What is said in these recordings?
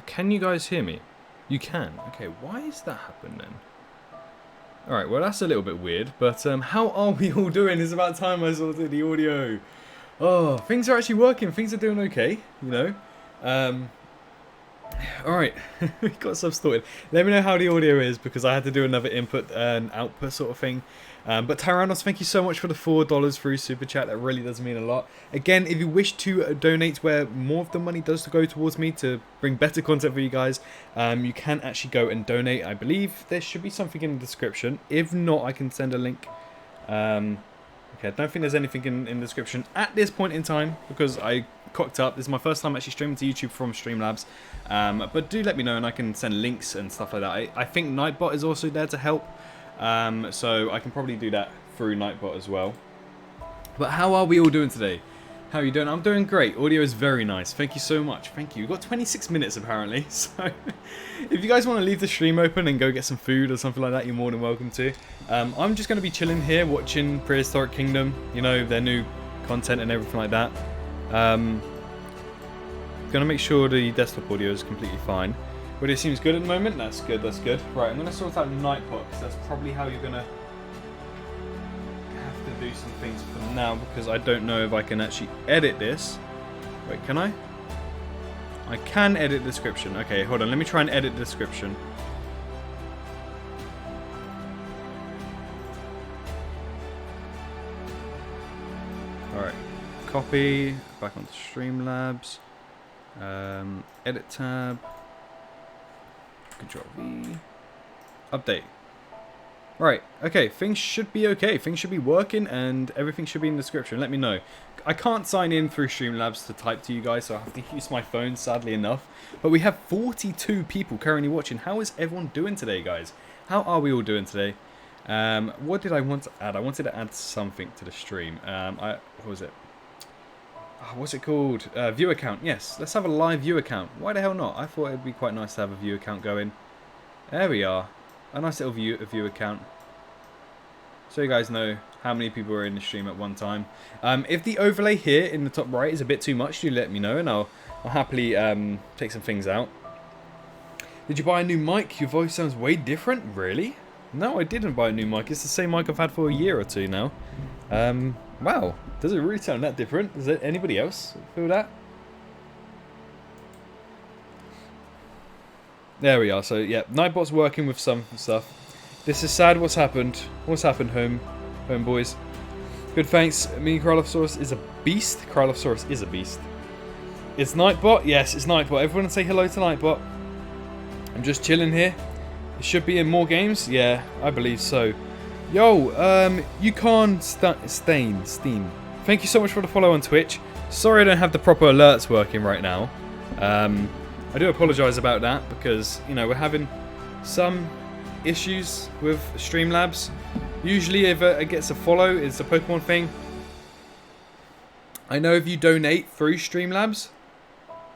Can you guys hear me? You can. Okay, why is that happening then? Alright, well that's a little bit weird, but how are we all doing? It's about time I sorted the audio. Oh, things are actually working. Things are doing okay, you know. Alright, we got stuff sorted. Let me know how the audio is because I had to do another input and output sort of thing. But Tyrannos, thank you so much for the $4 through Super Chat. That really does mean a lot. Again, if you wish to donate where more of the money does go towards me to bring better content for you guys, you can actually go and donate. I believe there should be something in the description. If not, I can send a link. Okay, I don't think there's anything in the description at this point in time because I cocked up. This is my first time actually streaming to YouTube from Streamlabs. But do let me know and I can send links and stuff like that. I think Nightbot is also there to help. So I can probably do that through Nightbot as well. But how are we all doing today? How are you doing? I'm doing great. Audio is very nice. Thank you so much. Thank you. We've got 26 minutes apparently. So if you guys want to leave the stream open and go get some food or something like that, you're more than welcome to. I'm just going to be chilling here watching Prehistoric Kingdom. You know, their new content and everything like that. Going to make sure the desktop audio is completely fine. But it seems good at the moment. That's good. That's good. Right, I'm going to sort out Nightbot because that's probably how you're going to have to do some things for now because I don't know if I can actually edit this. Wait, can I? I can edit the description. Okay, hold on. Let me try and edit the description. Alright. Copy. Back onto Streamlabs. Edit tab. Control V. Update. Right, okay, things should be okay. Things should be working and everything should be in the description. Let me know. I can't sign in through Streamlabs to type to you guys, so I have to use my phone, sadly enough. But we have 42 people currently watching. How is everyone doing today, guys? How are we all doing today? What did I want to add? I wanted to add something to the stream. What was it? Oh, what's it called? View account. Yes, let's have a live view account. Why the hell not? I thought it'd be quite nice to have a view account going. There we are. A nice little view account. So you guys know how many people are in the stream at one time. If the overlay here in the top right is a bit too much, do let me know and I'll happily take some things out. Did you buy a new mic? Your voice sounds way different. Really? No, I didn't buy a new mic. It's the same mic I've had for a year or two now. Wow. Does it really sound that different? Does it, anybody else feel that? There we are. So, yeah, Nightbot's working with some stuff. This is sad what's happened. What's happened, homeboys? Good thanks. Me, Krylopsaurus is a beast. Krylopsaurus is a beast. It's Nightbot? Yes, it's Nightbot. Everyone say hello to Nightbot. I'm just chilling here. It should be in more games. Yeah, I believe so. Yo, you can't Steam. Thank you so much for the follow on Twitch. Sorry I don't have the proper alerts working right now. I do apologise about that because, you know, we're having some issues with Streamlabs. Usually if it gets a follow, it's a Pokemon thing. I know if you donate through Streamlabs,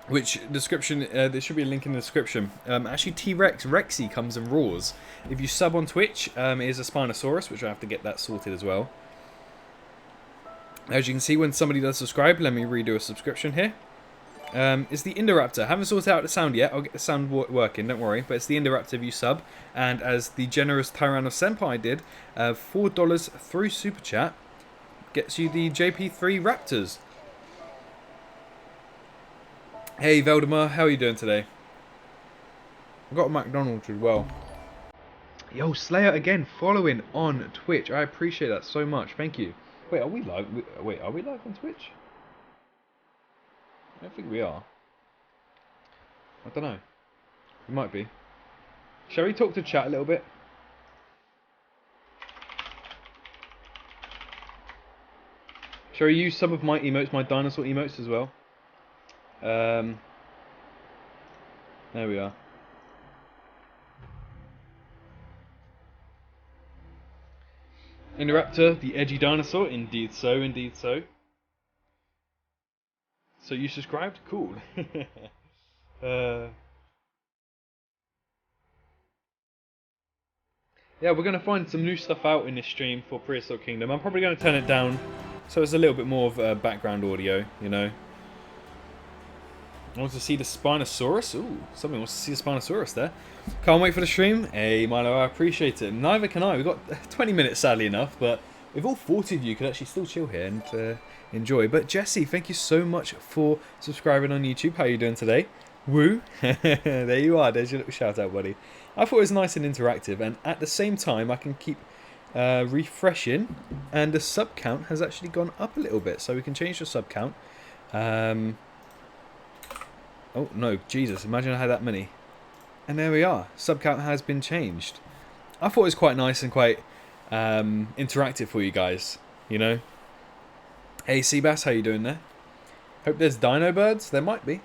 which description, there should be a link in the description. Actually T-Rex, Rexy comes and roars. If you sub on Twitch, it is a Spinosaurus, which I have to get that sorted as well. As you can see, when somebody does subscribe, let me redo a subscription here. It's the Indoraptor. Haven't sorted out the sound yet. I'll get the sound working, don't worry. But it's the Indoraptor if you sub. And as the generous Tyrannos Senpai did, $4 through Super Chat gets you the JP3 Raptors. Hey Valdemar, how are you doing today? I've got a McDonald's as well. Yo, Slayer again, following on Twitch. I appreciate that so much. Thank you. Wait, are we live? Wait, are we live on Twitch? I don't think we are. I don't know. We might be. Shall we talk to chat a little bit? Shall we use some of my emotes, my dinosaur emotes as well? There we are. Indoraptor, the edgy dinosaur. Indeed so, indeed so. So you subscribed? Cool. Yeah, we're going to find some new stuff out in this stream for Prehistoric Kingdom. I'm probably going to turn it down so it's a little bit more of background audio, you know. I want to see the Spinosaurus. Ooh, somebody wants to see the Spinosaurus there. Can't wait for the stream. Hey, Milo, I appreciate it. Neither can I. We've got 20 minutes, sadly enough, but if all 40 of you could actually still chill here and enjoy. But Jesse, thank you so much for subscribing on YouTube. How are you doing today? Woo. There you are. There's your little shout out, buddy. I thought it was nice and interactive, and at the same time, I can keep refreshing, and the sub count has actually gone up a little bit, so we can change the sub count. Oh no, Jesus, imagine I had that many. And there we are, sub count has been changed. I thought it was quite nice and quite interactive for you guys, you know. Hey Seabass, how you doing there? Hope there's dino birds, there might be.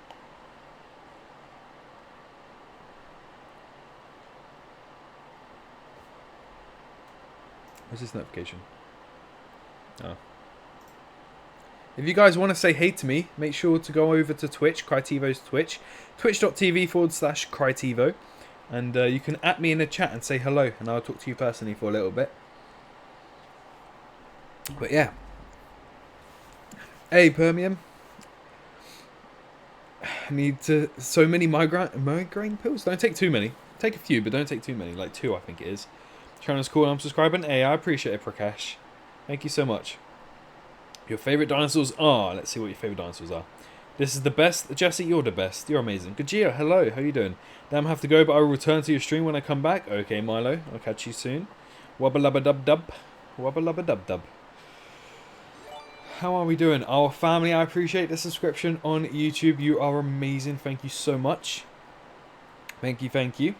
What's this notification? Oh. If you guys want to say hey to me, make sure to go over to Twitch, Crytivo's Twitch, twitch.tv/Crytivo, and you can at me in the chat and say hello, and I'll talk to you personally for a little bit. But yeah. Hey, Permium. I need so many migraine pills. Don't take too many. Take a few, but don't take too many. Like 2, I think it is. Channel's cool, I'm subscribing. Hey, I appreciate it, Prakash. Thank you so much. Your favourite dinosaurs are... Let's see what your favourite dinosaurs are. This is the best. Jesse, you're the best. You're amazing. Gajia, hello. How you doing? Damn, I have to go, but I will return to your stream when I come back. Okay, Milo. I'll catch you soon. Wubba lubba dub dub. Wubba lubba dub dub. How are we doing? Our family, I appreciate the subscription on YouTube. You are amazing. Thank you so much. Thank you, thank you.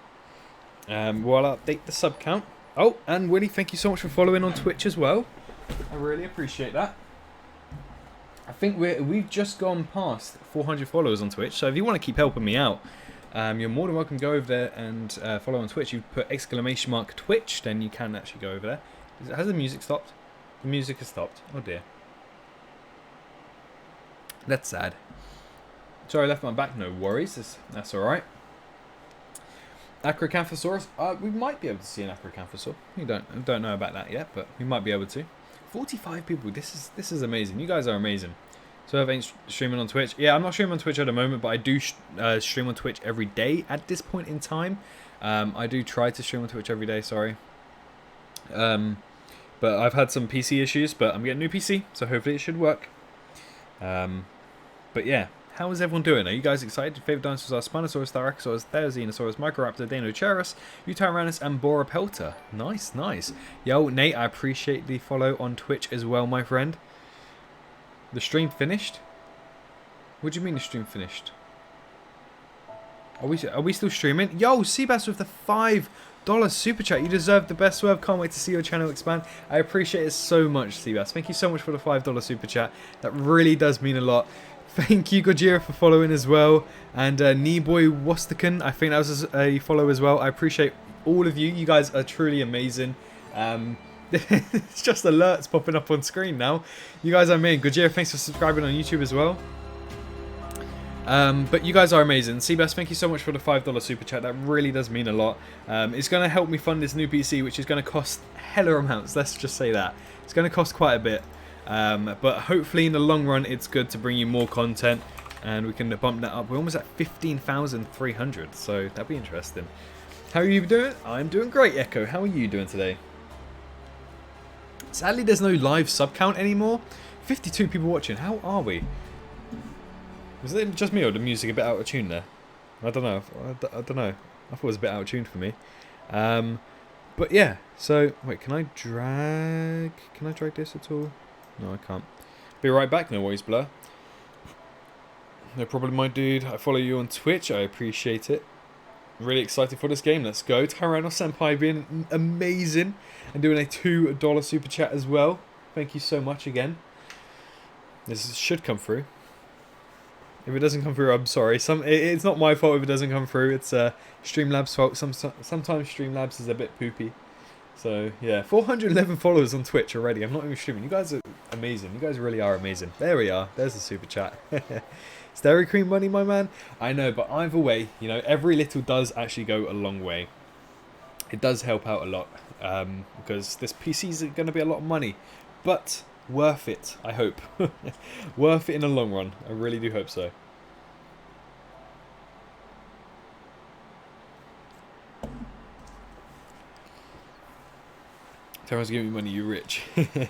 Well, I'll update the sub count. Oh, and Willie, thank you so much for following on Twitch as well. I really appreciate that. I think we've just gone past 400 followers on Twitch, so if you want to keep helping me out, you're more than welcome to go over there and follow on Twitch. You put ! Twitch, then you can actually go over there. Has the music stopped? The music has stopped. Oh dear. That's sad. Sorry, I left my back. No worries. That's alright. Acrocanthosaurus. We might be able to see an Acrocanthosaur. We don't know about that yet, but we might be able to. 45 people. This is amazing. You guys are amazing. So I ain't streaming on Twitch. Yeah, I'm not streaming on Twitch at the moment, but I do stream on Twitch every day at this point in time. I do try to stream on Twitch every day. Sorry. But I've had some PC issues, but I'm getting a new PC, so hopefully it should work. But yeah. How is everyone doing? Are you guys excited? Your favourite dinosaurs are Spinosaurus, Thyracosaurus, Therizinosaurus, Microraptor, Deinocheirus, Utaranus, and Boropelta. Nice, nice. Yo, Nate, I appreciate the follow on Twitch as well, my friend. The stream finished? What do you mean the stream finished? Are we still streaming? Yo, Seabass with the $5 super chat. You deserve the best swerve. Can't wait to see your channel expand. I appreciate it so much, Seabass. Thank you so much for the $5 super chat. That really does mean a lot. Thank you, Gojira, for following as well. And Kneeboy Wostakan, I think that was a follow as well. I appreciate all of you. You guys are truly amazing. It's just alerts popping up on screen now. You guys are amazing. Gojira, thanks for subscribing on YouTube as well. But you guys are amazing. Seabass, thank you so much for the $5 super chat. That really does mean a lot. It's going to help me fund this new PC, which is going to cost hella amounts. Let's just say that. It's going to cost quite a bit. But hopefully in the long run it's good to bring you more content and we can bump that up. We're almost at 15,300, so that'd be interesting. How are you doing? I'm doing great, Echo. How are you doing today? Sadly there's no live sub count anymore. 52 people watching. How are we? Was it just me or the music a bit out of tune there? I don't know. I don't know. I thought it was a bit out of tune for me. But yeah, so wait, can I drag this at all? No, I can't. Be right back, no worries, Blur. No problem, my dude. I follow you on Twitch. I appreciate it. Really excited for this game. Let's go. Tyrannos Senpai being amazing. And doing a $2 super chat as well. Thank you so much again. This should come through. If it doesn't come through, I'm sorry. It's not my fault if it doesn't come through. It's Streamlabs' fault. Sometimes Streamlabs is a bit poopy. So, yeah, 411 followers on Twitch already. I'm not even streaming. You guys are amazing. You guys really are amazing. There we are. There's the super chat. Is Dairy Cream money, my man? I know, but either way, you know, every little does actually go a long way. It does help out a lot because this PC is going to be a lot of money. But worth it, I hope. Worth it in the long run. I really do hope so. Terran's giving me money, you rich. I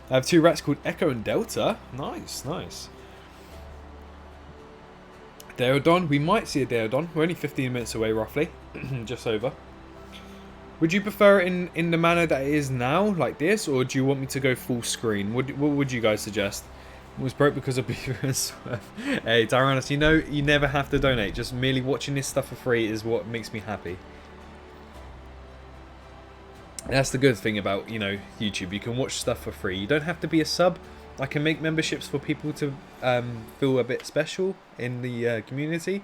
have 2 rats called Echo and Delta. Nice, nice. Deodon, we might see a Deodon. We're only 15 minutes away, roughly. Just over. Would you prefer it in the manner that it is now, like this, or do you want me to go full screen? What would you guys suggest? It was broke because of Beaver and Swerve. Hey, Tyrannus, you know you never have to donate. Just merely watching this stuff for free is what makes me happy. That's the good thing about, you know, YouTube. You can watch stuff for free. You don't have to be a sub. I can make memberships for people to feel a bit special in the community.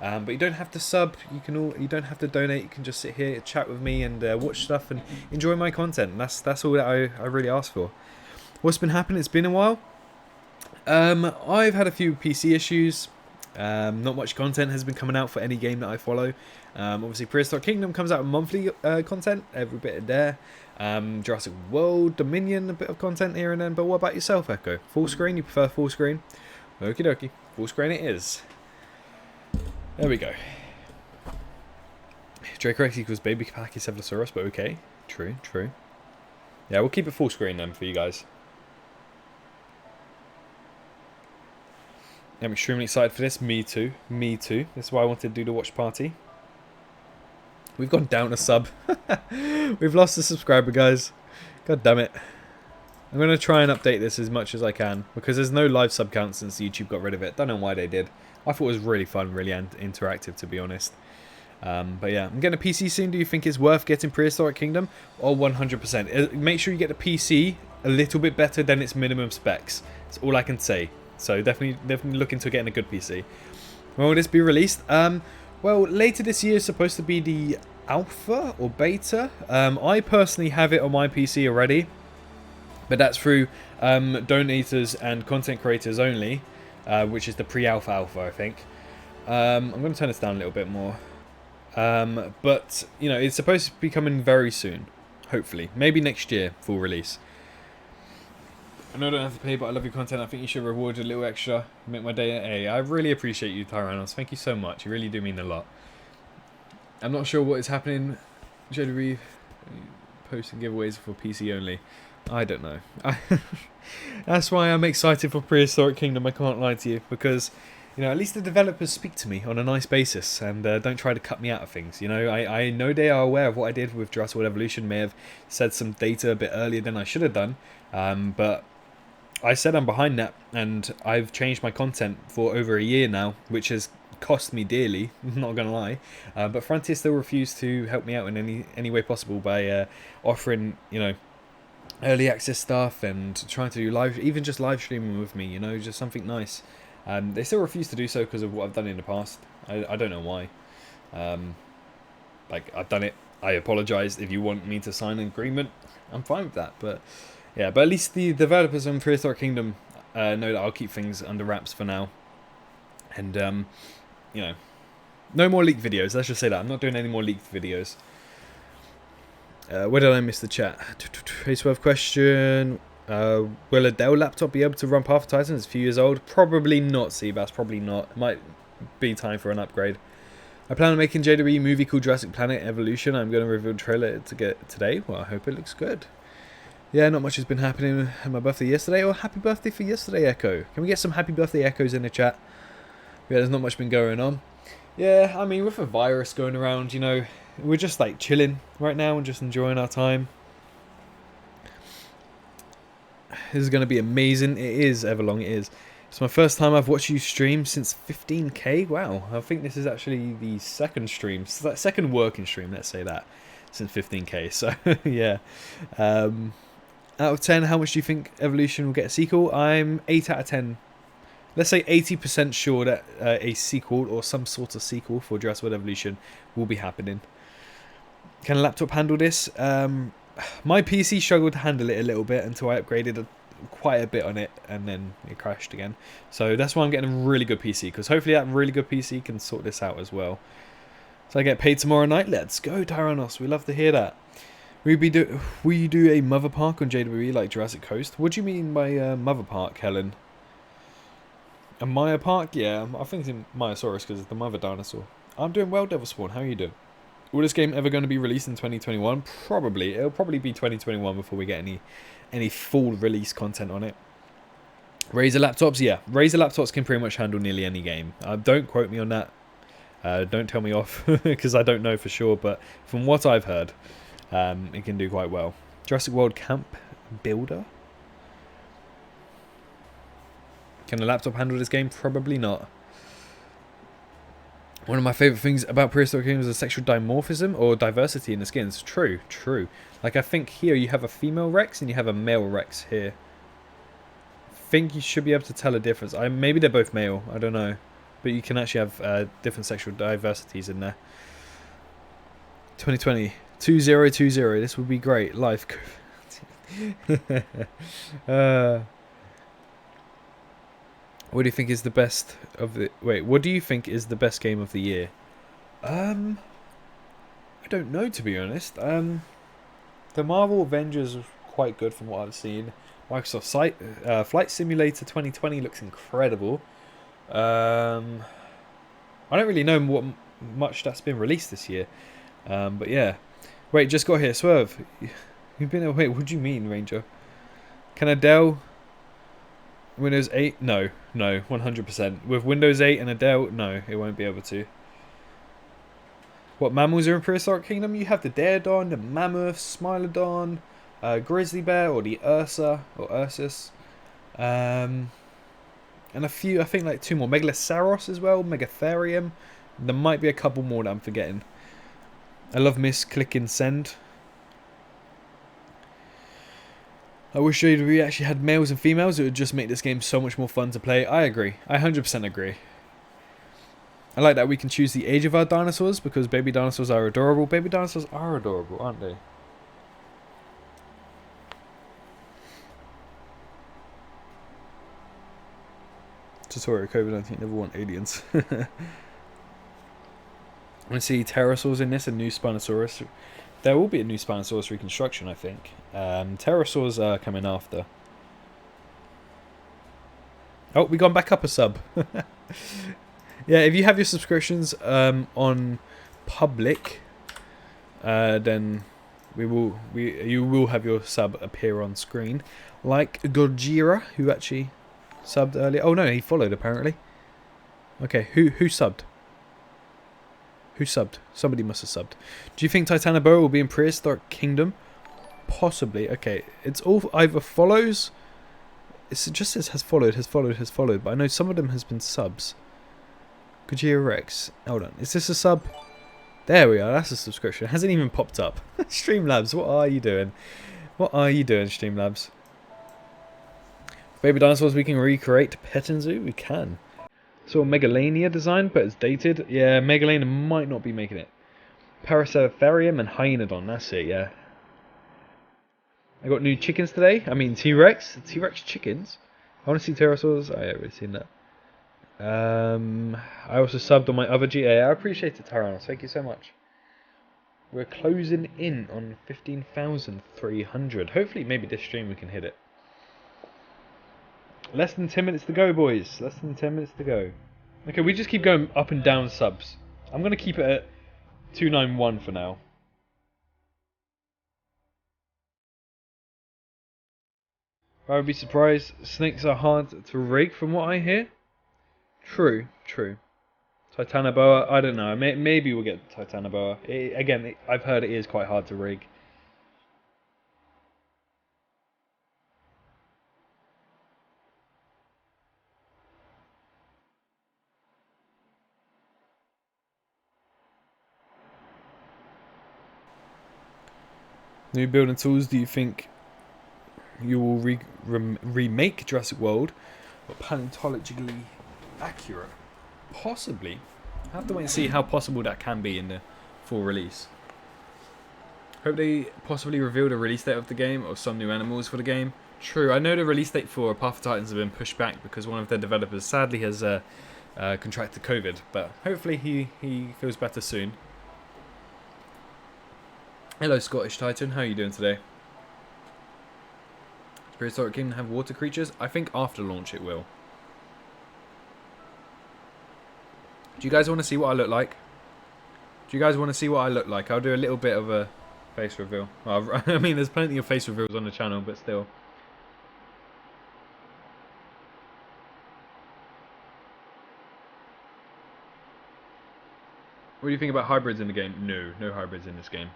But you don't have to sub. You don't have to donate. You can just sit here, chat with me, and watch stuff and enjoy my content. And that's all that I really ask for. What's been happening? It's been a while. I've had a few PC issues. Not much content has been coming out for any game that I follow. Obviously, Prehistoric Kingdom comes out with monthly content, every bit there. Jurassic World, Dominion, a bit of content here and then. But what about yourself, Echo? Full screen? You prefer full screen? Okie dokie. Full screen it is. There we go. Dracorex equals baby Pachycephalosaurus, but okay. True, true. Yeah, we'll keep it full screen then for you guys. I'm extremely excited for this. Me too. Me too. That's why I wanted to do the watch party. We've gone down a sub. We've lost a subscriber, guys. God damn it. I'm going to try and update this as much as I can, because there's no live sub count since YouTube got rid of it. Don't know why they did. I thought it was really fun, really interactive, to be honest. But yeah, I'm getting a PC soon. Do you think it's worth getting Prehistoric Kingdom? Oh, 100%. Make sure you get the PC a little bit better than its minimum specs. That's all I can say. So definitely look into getting a good PC. When will this be released? Well, later this year is supposed to be the alpha or beta. I personally have it on my PC already, but that's through donators and content creators only, which is the pre-alpha alpha, I think. I'm going to turn this down a little bit more. But, you know, it's supposed to be coming very soon, hopefully. Maybe next year, full release. I know I don't have to pay, but I love your content. I think you should reward a little extra. Make my day. Hey, I really appreciate you, Tyrannos. Thank you so much. You really do mean a lot. I'm not sure what is happening. JW posting giveaways for PC only. I don't know. That's why I'm excited for Prehistoric Kingdom. I can't lie to you, because, you know, at least the developers speak to me on a nice basis and don't try to cut me out of things. You know, I know they are aware of what I did with Jurassic World Evolution. May have said some data a bit earlier than I should have done, but I said I'm behind that, and I've changed my content for over a year now, which has cost me dearly, not gonna lie. But Frontier still refused to help me out in any way possible by offering, you know, early access stuff and trying to do even just live streaming with me, you know, just something nice. They still refuse to do so because of what I've done in the past. I don't know why. Like, I've done it. I apologise. If you want me to sign an agreement, I'm fine with that. But yeah, but at least the developers on Prehistoric Kingdom know that I'll keep things under wraps for now. And, you know, no more leaked videos. Let's just say that. I'm not doing any more leaked videos. Where did I miss the chat? H12 question. Will a Dell laptop be able to run Path of Titan? It's a few years old. Probably not, Seabass. Probably not. Might be time for an upgrade. I plan on making JW movie called Jurassic Planet Evolution. I'm going to reveal the trailer today. Well, I hope it looks good. Yeah, not much has been happening on my birthday yesterday. Oh, happy birthday for yesterday, Echo. Can we get some happy birthday echoes in the chat? Yeah, there's not much been going on. Yeah, I mean, with a virus going around, you know, we're just like chilling right now and just enjoying our time. This is going to be amazing. It is, Everlong, it is. It's my first time I've watched you stream since 15k. Wow, I think this is actually the second stream, second working stream, let's say that, since 15k. So, yeah. Out of 10, how much do you think Evolution will get a sequel? I'm 8 out of 10. Let's say 80% sure that a sequel or some sort of sequel for Jurassic World Evolution will be happening. Can a laptop handle this? My PC struggled to handle it a little bit until I upgraded quite a bit on it, and then it crashed again. So that's why I'm getting a really good PC, because hopefully that really good PC can sort this out as well. So I get paid tomorrow night. Let's go, Tyrannos. We love to hear that. Will you do a mother park on JWE like Jurassic Coast? What do you mean by mother park, Helen? A Maya park? Yeah, I think it's in Myosaurus because it's the mother dinosaur. I'm doing well, Devil Spawn. How are you doing? Will this game ever going to be released in 2021? Probably. It'll probably be 2021 before we get any full release content on it. Razer laptops, yeah. Razer laptops can pretty much handle nearly any game. Don't quote me on that. Don't tell me off, because I don't know for sure. But from what I've heard, it can do quite well. Jurassic World Camp Builder. Can a laptop handle this game? Probably not. One of my favourite things about prehistoric games is sexual dimorphism or diversity in the skins. True, true. Like, I think here you have a female Rex and you have a male Rex here. I think you should be able to tell a difference. Maybe they're both male, I don't know. But you can actually have different sexual diversities in there. 2020. 2020. This would be great. Life. What do you think is the best of the... Wait, what do you think is the best game of the year? I don't know, to be honest. The Marvel Avengers was quite good from what I've seen. Microsoft Flight Simulator 2020 looks incredible. I don't really know what much that's been released this year. But yeah. Wait, just got here. Swerve. You've been away. What do you mean, Ranger? Can Adele... Windows 8? No, 100%. With Windows 8 and Adele, no, it won't be able to. What mammals are in Prehistoric Kingdom? You have the Daredon, the Mammoth, Smilodon, Grizzly Bear, or the Ursa, or Ursus. And a few, I think like 2 more. Megalosaurus as well, Megatherium. There might be a couple more that I'm forgetting. I love misclicking send. I wish we actually had males and females. It would just make this game so much more fun to play. I agree. I 100% agree. I like that we can choose the age of our dinosaurs because baby dinosaurs are adorable. Baby dinosaurs are adorable, aren't they? Tutorial COVID-19 never want aliens. I want to see pterosaurs in this, a new Spinosaurus. There will be a new Spinosaurus reconstruction, I think. Pterosaurs are coming after. Oh, we gone back up a sub. Yeah, if you have your subscriptions on public, then you will have your sub appear on screen. Like Gojira, who actually subbed earlier. Oh no, he followed apparently. Okay, who subbed? Who subbed? Somebody must have subbed. Do you think Titanoboa will be in Prehistoric Kingdom? Possibly. Okay, it's all either follows. It just says has followed, but I know some of them has been subs. Gojira Rex. Hold on. Is this a sub? There we are. That's a subscription. It hasn't even popped up. Streamlabs, what are you doing? What are you doing, Streamlabs? Baby dinosaurs we can recreate. Pet and Zoo? We can. So Megalania design, but it's dated. Yeah, Megalania might not be making it. Paracepharium and Hyenodon, that's it, yeah. I got new chickens today. I mean T-Rex. T-Rex chickens. I want to see pterosaurs. I haven't seen that. I also subbed on my other GA. I appreciate it, Tyrannos. Thank you so much. We're closing in on 15,300. Hopefully, maybe this stream we can hit it. Less than 10 minutes to go, boys. Less than 10 minutes to go. Okay, we just keep going up and down subs. I'm going to keep it at 291 for now. I would be surprised. Snakes are hard to rig from what I hear. True, true. Titanoboa, I don't know. Maybe we'll get Titanoboa. Again, I've heard it is quite hard to rig. New building tools, do you think you will remake Jurassic World but paleontologically accurate? Possibly. I have to wait and see how possible that can be in the full release. Hope they possibly reveal the release date of the game or some new animals for the game. True, I know the release date for Path of Titans has been pushed back because one of their developers sadly has contracted COVID, but hopefully he feels better soon. Hello Scottish Titan, how are you doing today? Does Prehistoric Kingdom have water creatures? I think after launch it will. Do you guys want to see what I look like? Do you guys want to see what I look like? I'll do a little bit of a face reveal. Well, I mean, there's plenty of face reveals on the channel, but still. What do you think about hybrids in the game? No, no hybrids in this game.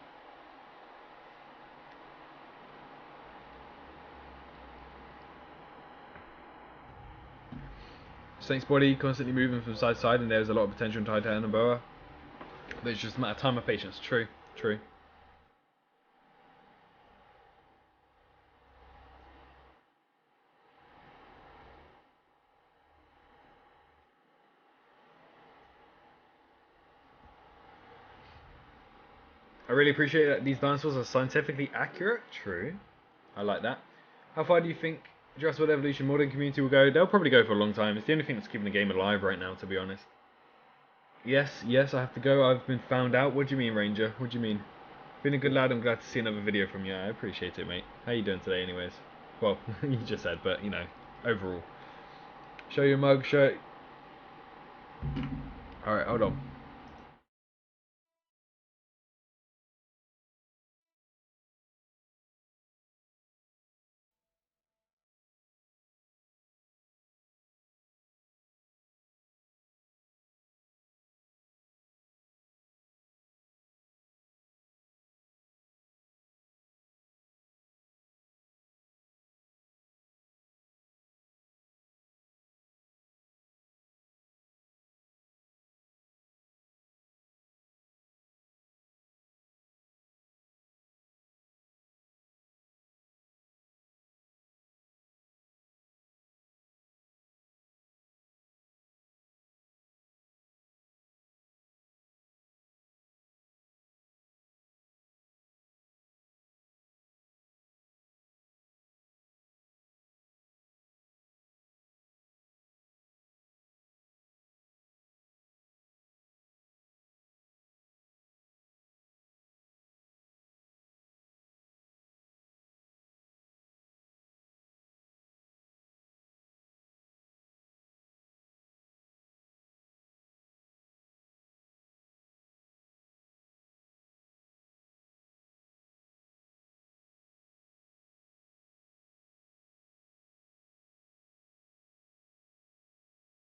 Snake's body constantly moving from side to side, and there's a lot of potential in Titan and Boa. But it's just a matter of time and patience. True, true. I really appreciate that these dinosaurs are scientifically accurate. True. I like that. How far do you think Jurassic World Evolution modding community will go? They'll probably go for a long time. It's the only thing that's keeping the game alive right now, to be honest. Yes, yes, I have to go. I've been found out. What do you mean, Ranger? What do you mean? Been a good lad. I'm glad to see another video from you. I appreciate it, mate. How you doing today, anyways? Well, you just said, but, you know, overall. Show your mug, show... Alright, hold on.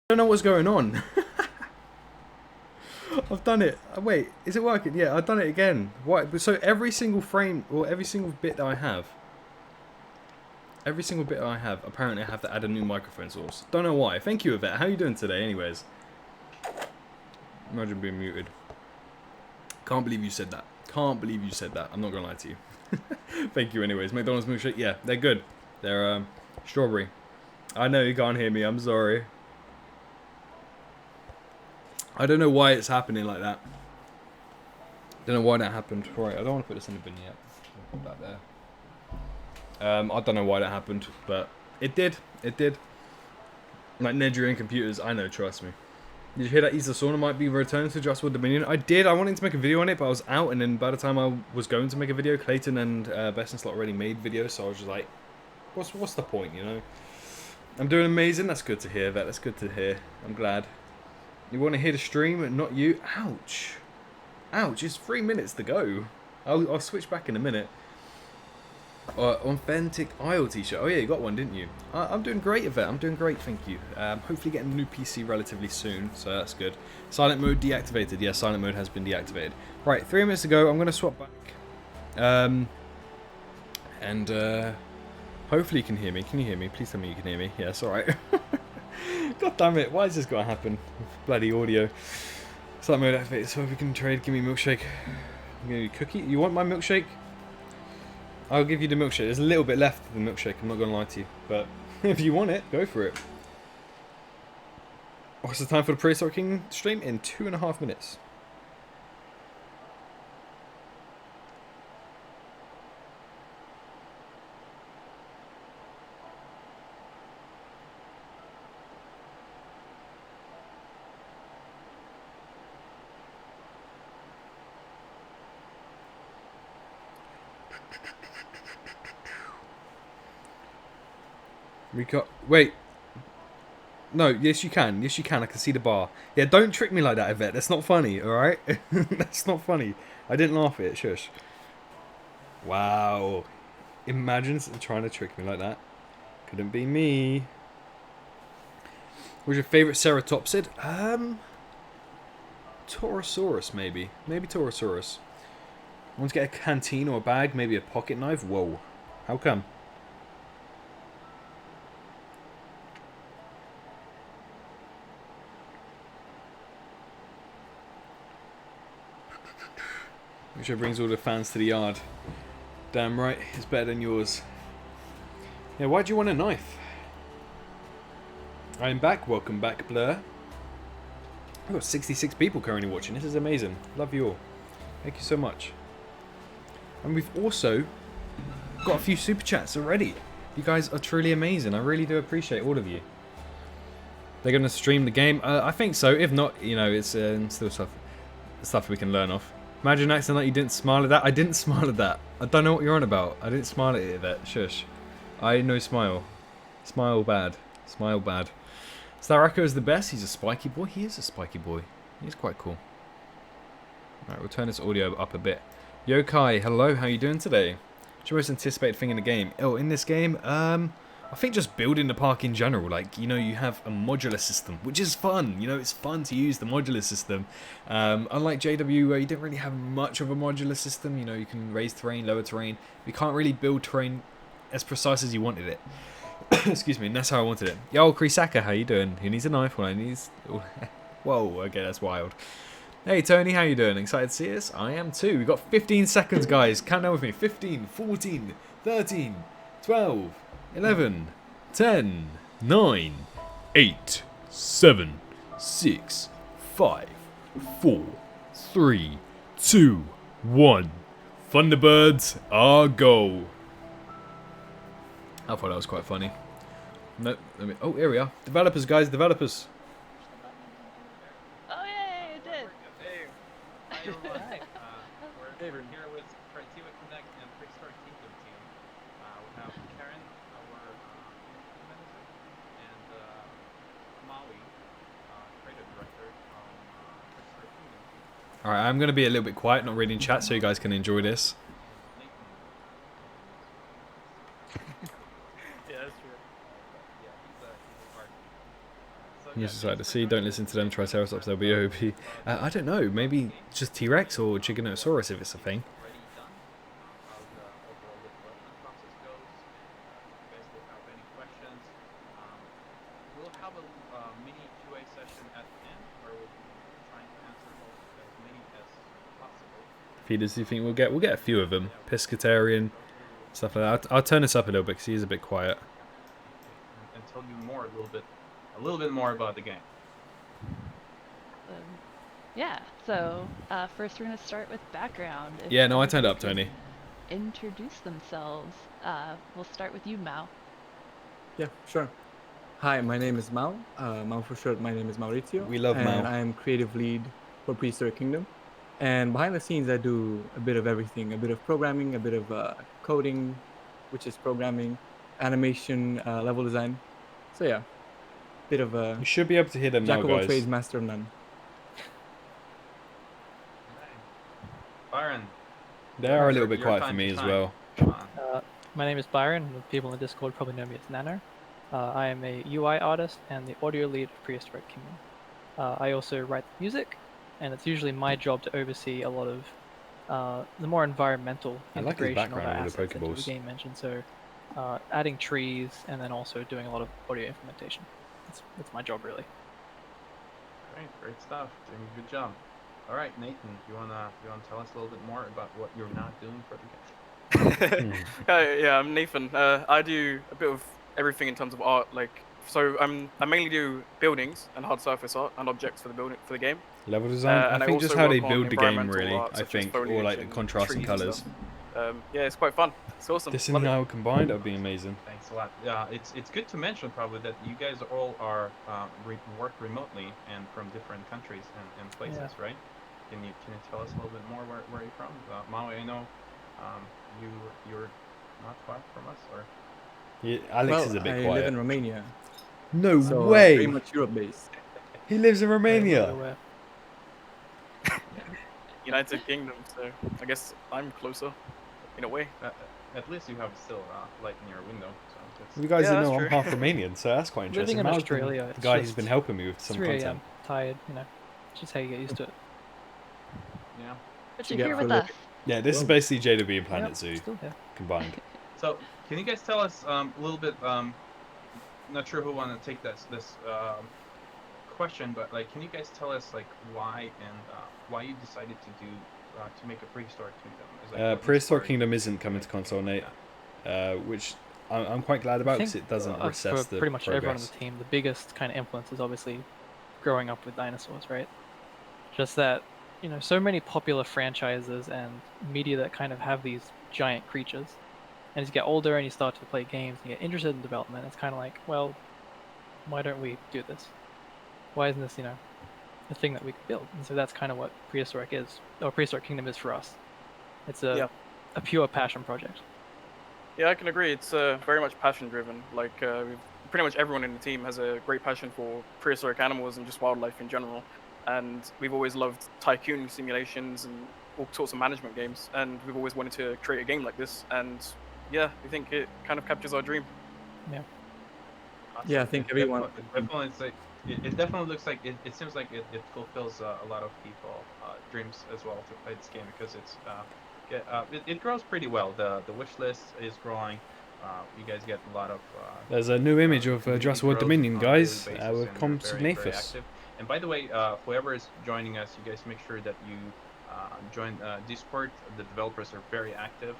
I don't know what's going on. I've done it. Wait, is it working? Yeah, I've done it again. Why? So every single frame, or every single bit that I have, apparently I have to add a new microphone source. Don't know why. Thank you, Yvette. How you doing today, anyways? Imagine being muted. Can't believe you said that. Can't believe you said that. I'm not gonna lie to you. Thank you, anyways. McDonald's milkshake. Yeah, they're good. They're strawberry. I know you can't hear me. I'm sorry. I don't know why it's happening like that. Don't know why that happened. Right, I don't want to put this in the bin yet. I'll put that there. I don't know why that happened, but it did. It did. Like Nigerian computers, I know, trust me. Did you hear that Isa Sauna might be returning to Just World Dominion? I did. I wanted to make a video on it, but I was out, and then by the time I was going to make a video, Clayton and Best in Slot already made videos, so I was just like, what's the point, you know? I'm doing amazing. That's good to hear, Vet. That's good to hear. I'm glad. You want to hear the stream and not you? Ouch. Ouch, it's 3 minutes to go. I'll switch back in a minute. Authentic Isle t-shirt. Oh yeah, you got one, didn't you? I'm doing great, Yvette. I'm doing great, thank you. Hopefully getting a new PC relatively soon, so that's good. Silent mode deactivated. Yeah, silent mode has been deactivated. Right, 3 minutes to go. I'm going to swap back. Hopefully you can hear me. Can you hear me? Please tell me you can hear me. Yeah, it's alright. God damn it, why is this going to happen? Bloody audio. Silent mode activated, so if we can trade, give me a milkshake. I'm going to cookie. You want my milkshake? I'll give you the milkshake. There's a little bit left of the milkshake, I'm not going to lie to you. But if you want it, go for it. What's the time for the Prehistoric King stream? In 2.5 minutes. We got... Wait. No, yes you can. Yes you can. I can see the bar. Yeah, don't trick me like that, Yvette. That's not funny, alright? That's not funny. I didn't laugh at it, shush. Wow. Imagine trying to trick me like that. Couldn't be me. What's your favourite ceratopsid? Torosaurus, maybe. Maybe Torosaurus. Want to get a canteen or a bag? Maybe a pocket knife? Whoa. How come? Make sure it brings all the fans to the yard. Damn right, it's better than yours. Yeah, why do you want a knife? I'm back. Welcome back, Blur. I've got 66 people currently watching. This is amazing. Love you all. Thank you so much. And we've also got a few super chats already. You guys are truly amazing. I really do appreciate all of you. They're going to stream the game? I think so. If not, you know, it's still stuff we can learn off. Imagine acting like you didn't smile at that. I didn't smile at that. I don't know what you're on about. I didn't smile at it. That shush. I no smile. Smile bad. Smile bad. Starako is the best. He's a spiky boy. He is a spiky boy. He's quite cool. Alright, we'll turn this audio up a bit. Yokai, hello. How you doing today? What's your most anticipated thing in the game? Oh, in this game, I think just building the park in general. Like, you know, you have a modular system, which is fun. You know, it's fun to use the modular system. Unlike JW, where you don't really have much of a modular system. You know, you can raise terrain, lower terrain. You can't really build terrain as precise as you wanted it. Excuse me, and that's how I wanted it. Yo, Krisaka, how you doing? Who needs a knife? Well, I needs... Whoa, okay, that's wild. Hey, Tony, how you doing? Excited to see us? I am too. We've got 15 seconds, guys. Count down with me. 15, 14, 13, 12... 11, 10, 9, 8, 7, 6, 5, 4, 3, 2, 1. Thunderbirds are go. I thought that was quite funny. No, oh, here we are. Developers, guys, developers. Oh, yay, it did. Hey, we're here with Prehistoric and Prehistoric Kingdom team. We have Karen, our manager, and Maui, creative director from Prehistoric Kingdom. Alright, I'm going to be a little bit quiet, not reading chat, so you guys can enjoy this. Yeah, that's true. Yeah, he's a part. You decide to see, don't listen to them, Triceratops, they'll be OP. I don't know, maybe just T-Rex or Giganotosaurus if it's a thing. Already done. How the overall development process goes. If you guys will have any questions, we'll have a mini QA session at the end where we'll be trying to answer as many as possible. Feeders, do you think we'll get? We'll get a few of them. Piscatarian, stuff like that. I'll turn this up a little bit because he's a bit quiet. And tell you more a little bit more about the game. Yeah, so first we're going to start with background. If Yeah, no, I turned up, everybody Tony. can introduce themselves. We'll start with you, Mao. Yeah, sure. Hi, my name is Mao. Mao for short. My name is Maurizio. We love and Mao. I am creative lead for Prehistoric Kingdom. And behind the scenes, I do a bit of everything. A bit of programming, a bit of coding, which is programming, animation, level design. So yeah, bit of a You should be able to hear them now, jack of all guys. trades, master of none. Byron. They are a little bit Your quiet for time me to as shine. well. Come on. My name is Byron. People in the Discord probably know me as Nanner. I am a UI artist and the audio lead of Prehistoric Kingdom. I also write music, and it's usually my job to oversee a lot of the more environmental I like his integration of our background with the assets into Pokeballs. the game engine. So, adding trees and then also doing a lot of audio implementation. That's my job really. Great stuff. Doing a good job. All right, Nathan, you wanna tell us a little bit more about what you're not doing for the game? Yeah, I'm Nathan. I do a bit of everything in terms of art. Like, so I mainly do buildings and hard surface art and objects for the game. Level design. And I think just also how they work on build the game, environmental really. art, I such as think, or foliage like the and contrast and trees and colours. stuff. Yeah, it's quite fun. It's awesome. This Love and it. now combined, that would be amazing. Thanks a lot. Yeah, it's good to mention probably that you guys all are work remotely and from different countries and places, right? Can you tell us a little bit more where you're from? Maui, I know you're not far from us, or Yeah, Alex well, is a bit I quiet. live in Romania. No So way. very much Europe based. He lives in I wasn't Romania. aware. United Kingdom, so I guess I'm closer, in a way. At least you have still light in your window, so that's You guys Yeah, didn't that's know I'm true. half Romanian, so that's quite Living interesting. in Miles been Australia, the it's guy who's been just helping me with some 3 a.m. content. tired, you know. It's just how you get used to it. yeah. But you you're get here for with a us. Yeah, this is Whoa. basically JW and Planet Yep, Zoo still here. combined. So can you guys tell us a little bit? Not sure who want to take this question, but like, can you guys tell us like why and why you decided to make a prehistoric kingdom? Is like what Prehistoric inspired you Kingdom isn't to coming make to a game console, like Nate, that? which I'm quite glad I about think because it doesn't for recess the pretty much everyone on progress. the team, the biggest kind of influence is obviously growing up with dinosaurs, right? Just that, you know, so many popular franchises and media that kind of have these giant creatures. And as you get older and you start to play games and you get interested in development, it's kind of like, well, why don't we do this? Why isn't this, you know, a thing that we could build? And so that's kind of what Prehistoric is, or Prehistoric Kingdom is for us. It's Yeah. a pure passion project. Yeah, I can agree. It's very much passion driven. Like pretty much everyone in the team has a great passion for prehistoric animals and just wildlife in general. And we've always loved tycoon simulations and all sorts of management games. And we've always wanted to create a game like this. And yeah, we think it kind of captures our dream. Yeah. Awesome. Yeah, I think everyone. It definitely looks like it seems like it fulfills a lot of people dreams as well to play this game because it grows pretty well. The wish list is growing. You guys get a lot of There's a new image the of community Jurassic World grows Dominion, on a daily guys, basis with and Com they're very Signathus. active. And by the way, whoever is joining us, you guys make sure that you join Discord. The developers are very active.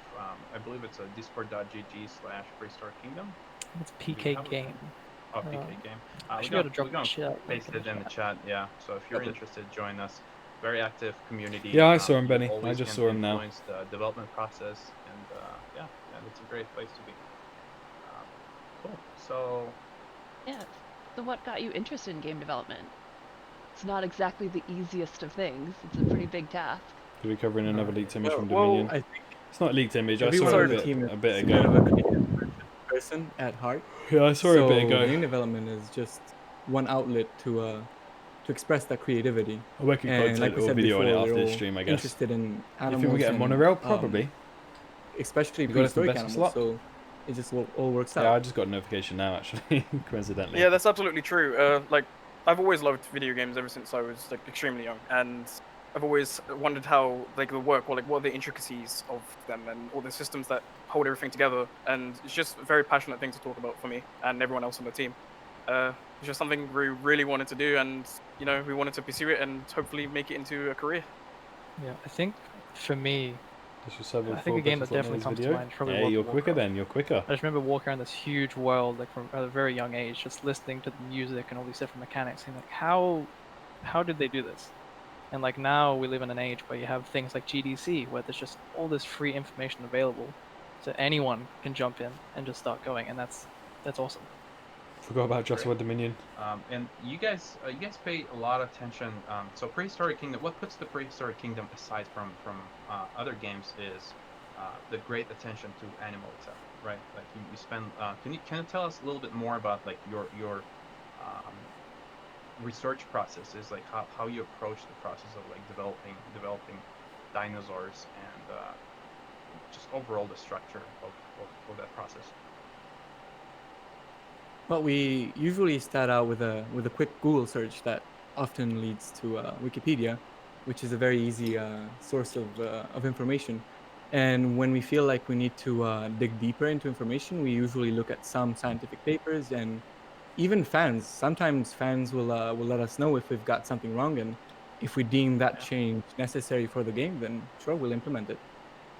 I believe it's discord.gg/prehistoric kingdom. It's Do we PK have a- game. Oh, PK game. I We're should be able gonna to drop we're gonna shit out link paste it in the chat. Yeah. So if you're Got it. interested, join us. Very active community. Yeah, I saw him, You Benny. I always just can saw him now. influence the development process, and yeah, it's a great place to be. Cool. So Yes. So what got you interested in game development? It's not exactly the easiest of things. It's a pretty big task. Could we cover in another leaked image from well, Dominion? I think It's not a leaked image. I everyone saw on it the team a bit is kind of ago. a creative person at heart. Yeah, I saw it a bit So ago. game development is just one outlet to express that creativity. I'll make a And like content we or said video on before, it we're after this all stream, I guess. interested in You animals. think we get a and, monorail? Probably. especially We got it for prehistoric best animals. slot. So it just all works Yeah, I out. just got a notification now, actually, coincidentally. yeah, that's absolutely true. Like, I've always loved video games ever since I was like extremely young, and I've always wondered how they could work, or like what are the intricacies of them, and all the systems that hold everything together. And it's just a very passionate thing to talk about for me and everyone else on the team. It's just something we really wanted to do, and you know, we wanted to pursue it and hopefully make it into a career. Yeah, I think for me, This was several I think a game that best slot definitely news comes to video. mind is probably Yeah, World you're of quicker Warcraft. then. You're quicker. I just remember walking around this huge world, like from at a very young age, just listening to the music and all these different mechanics, and like how did they do this? And like now we live in an age where you have things like GDC, where there's just all this free information available, so anyone can jump in and just start going, and that's awesome. Forgot about Jurassic Great. World Dominion. and you guys pay a lot of attention. So Prehistoric Kingdom, what puts the Prehistoric Kingdom aside from other games is the great attention to animal itself, right? Like you spend. Can you tell us a little bit more about like your research process is like how you approach the process of like developing dinosaurs and just overall the structure of that process. Well, we usually start out with a quick Google search that often leads to Wikipedia, which is a very easy source of information. And when we feel like we need to dig deeper into information, we usually look at some scientific papers and even fans. Sometimes fans will let us know if we've got something wrong, and if we deem that Yeah. change necessary for the game, then sure, we'll implement it.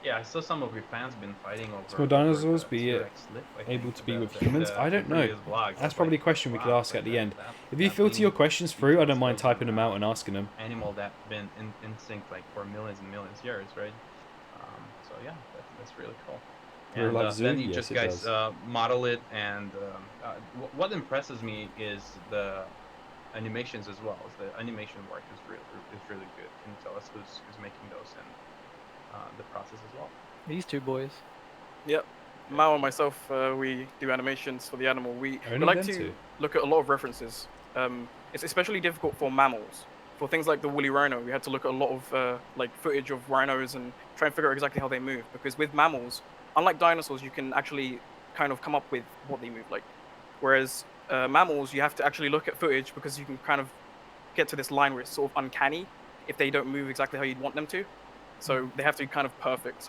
Yeah, I saw some of your fans been fighting over Will dinosaurs the be T-Rex lip, I able think, to be with the, humans? the, I the don't know. previous vlogs. I That's was probably a like, question we could wow, ask like at the end. that If you that filter your being questions through, I don't mind was typing an, them out and asking them. animal that been in sync like for millions and millions of years, right? So yeah, that's really cool. Real And life zoo? then you Yes, just it guys does. model it, and what impresses me is the animations as well. Is the animation work is really good. Can you tell us who's making those and the process as well? These two boys. Yep, Mao and myself, we do animations for the animal. We Only like them to two? look at a lot of references. It's especially difficult for mammals. For things like the woolly rhino, we had to look at a lot of like footage of rhinos and try and figure out exactly how they move. Because with mammals, unlike dinosaurs, you can actually kind of come up with what they move like. Whereas mammals, you have to actually look at footage because you can kind of get to this line where it's sort of uncanny if they don't move exactly how you'd want them to. So they have to be kind of perfect.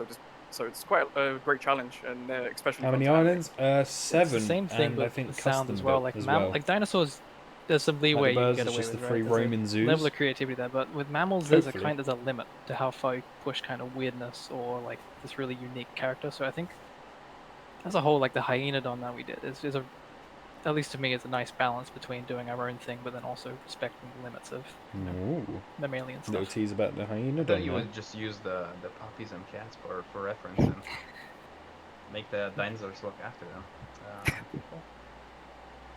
So it's quite a great challenge, and especially How fun many to animate. islands? It's 7, the same thing and I with think sound custom as well. built Like as well. like dinosaurs, there's some Like the leeway you can birds, get it's away just with, the right? free There's a roaming zoos. level of creativity there, but with mammals, Hopefully. there's a limit to how far you push kind of weirdness or like this really unique character. So I think as a whole, like the Hyenodon that we did is a, at least to me, is a nice balance between doing our own thing, but then also respecting the limits of Ooh, mammalian little stuff. tease about the I hyena thought you there. would just use the puppies and cats for reference and make the dinosaurs look after them. Cool.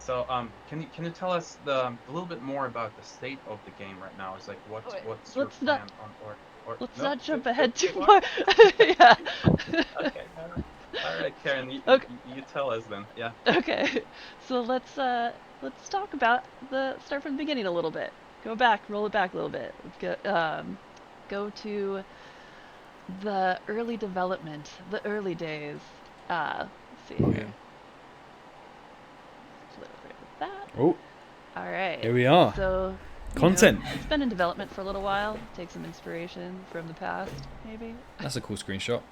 So, can you tell us a little bit more about the state of the game right now? Is like Wait, what's your let's plan not on or let's no? not jump Too ahead too far? far. Yeah. Okay, all right, Karen, Okay. you tell us then. Yeah. Okay. So let's talk about the start from the beginning a little bit. Go back, roll it back a little bit. Let's go to the early development, the early days. Let's see Oh here. yeah. Flip with that. Oh, All right. here we are. So, Content. it's been in development for a little while. Take some inspiration from the past, maybe. That's a cool screenshot.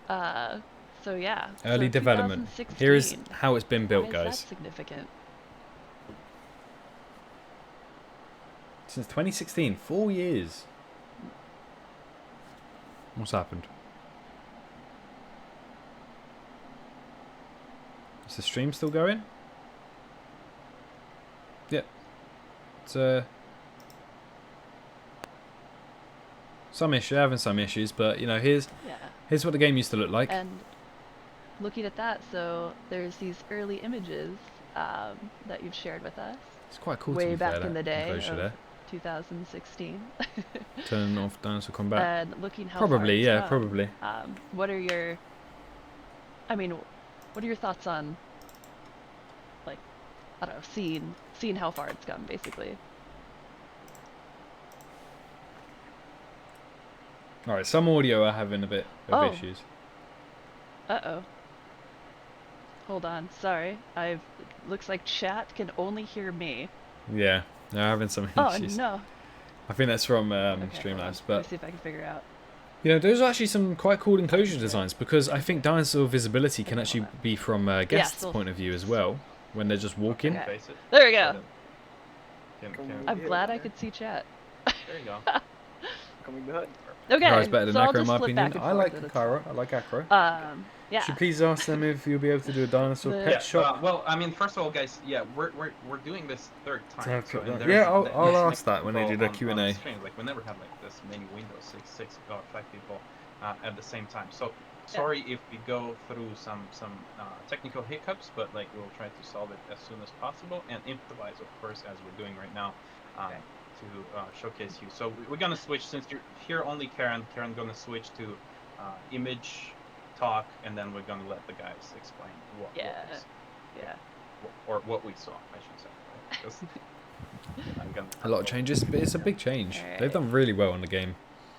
Uh, so yeah. Early so development. 2016. Here is how it's been built, Why is guys. that significant? Since 2016, 4 years. What's happened? Is the stream still going? Yeah. It's some issue, having some issues, but you know, here's Yeah. what the game used to look like. And looking at that, so there's these early images that you've shared with us It's quite cool to way be back fair, in the that day enclosure of there. 2016. Turning off dinosaur combat. And looking how far Probably, it's yeah, come. probably. What are your, I mean, what are your thoughts on, like, I don't know, seeing how far it's come, basically? Alright, some audio are having a bit of issues. Uh-oh. Hold on, sorry. Looks like chat can only hear me. Yeah, they're having some Oh, issues. no. I think that's from Okay, hold on. Streamlabs, Let me but see if I can figure out. you know, those are actually some quite cool enclosure designs because I think dinosaur visibility can Okay, actually hold on. be from guests' so- point of view as well when they're just walking. Okay. Face it. There we go. I'm Yeah, glad I okay. could see chat. There you go. Coming behind. Okay, Kakara's better than so I'll Acro in just my flip opinion. back and I forth like and it's Kakara. I like Acro. fine. Yeah. Should please ask them if you'll be able to do a dinosaur The- pet Yeah, shop. well, I mean, first of all, guys, yeah, we're doing this third time. So, and Yeah, there's I'll many ask that when they people do the on Q&A. stream. Like, we never had like this many windows, six or 5 people at the same time. So sorry if we go through some technical hiccups, but like we'll try to solve it as soon as possible and improvise, of course, as we're doing right now. To showcase you. So we're gonna switch, since you're here only Karen gonna switch to image, talk, and then we're gonna let the guys explain what Yeah. what we saw, I should say. Right? 'Cause I'm gonna A lot of changes, but it's a big change. Alright. They've done really well on the game.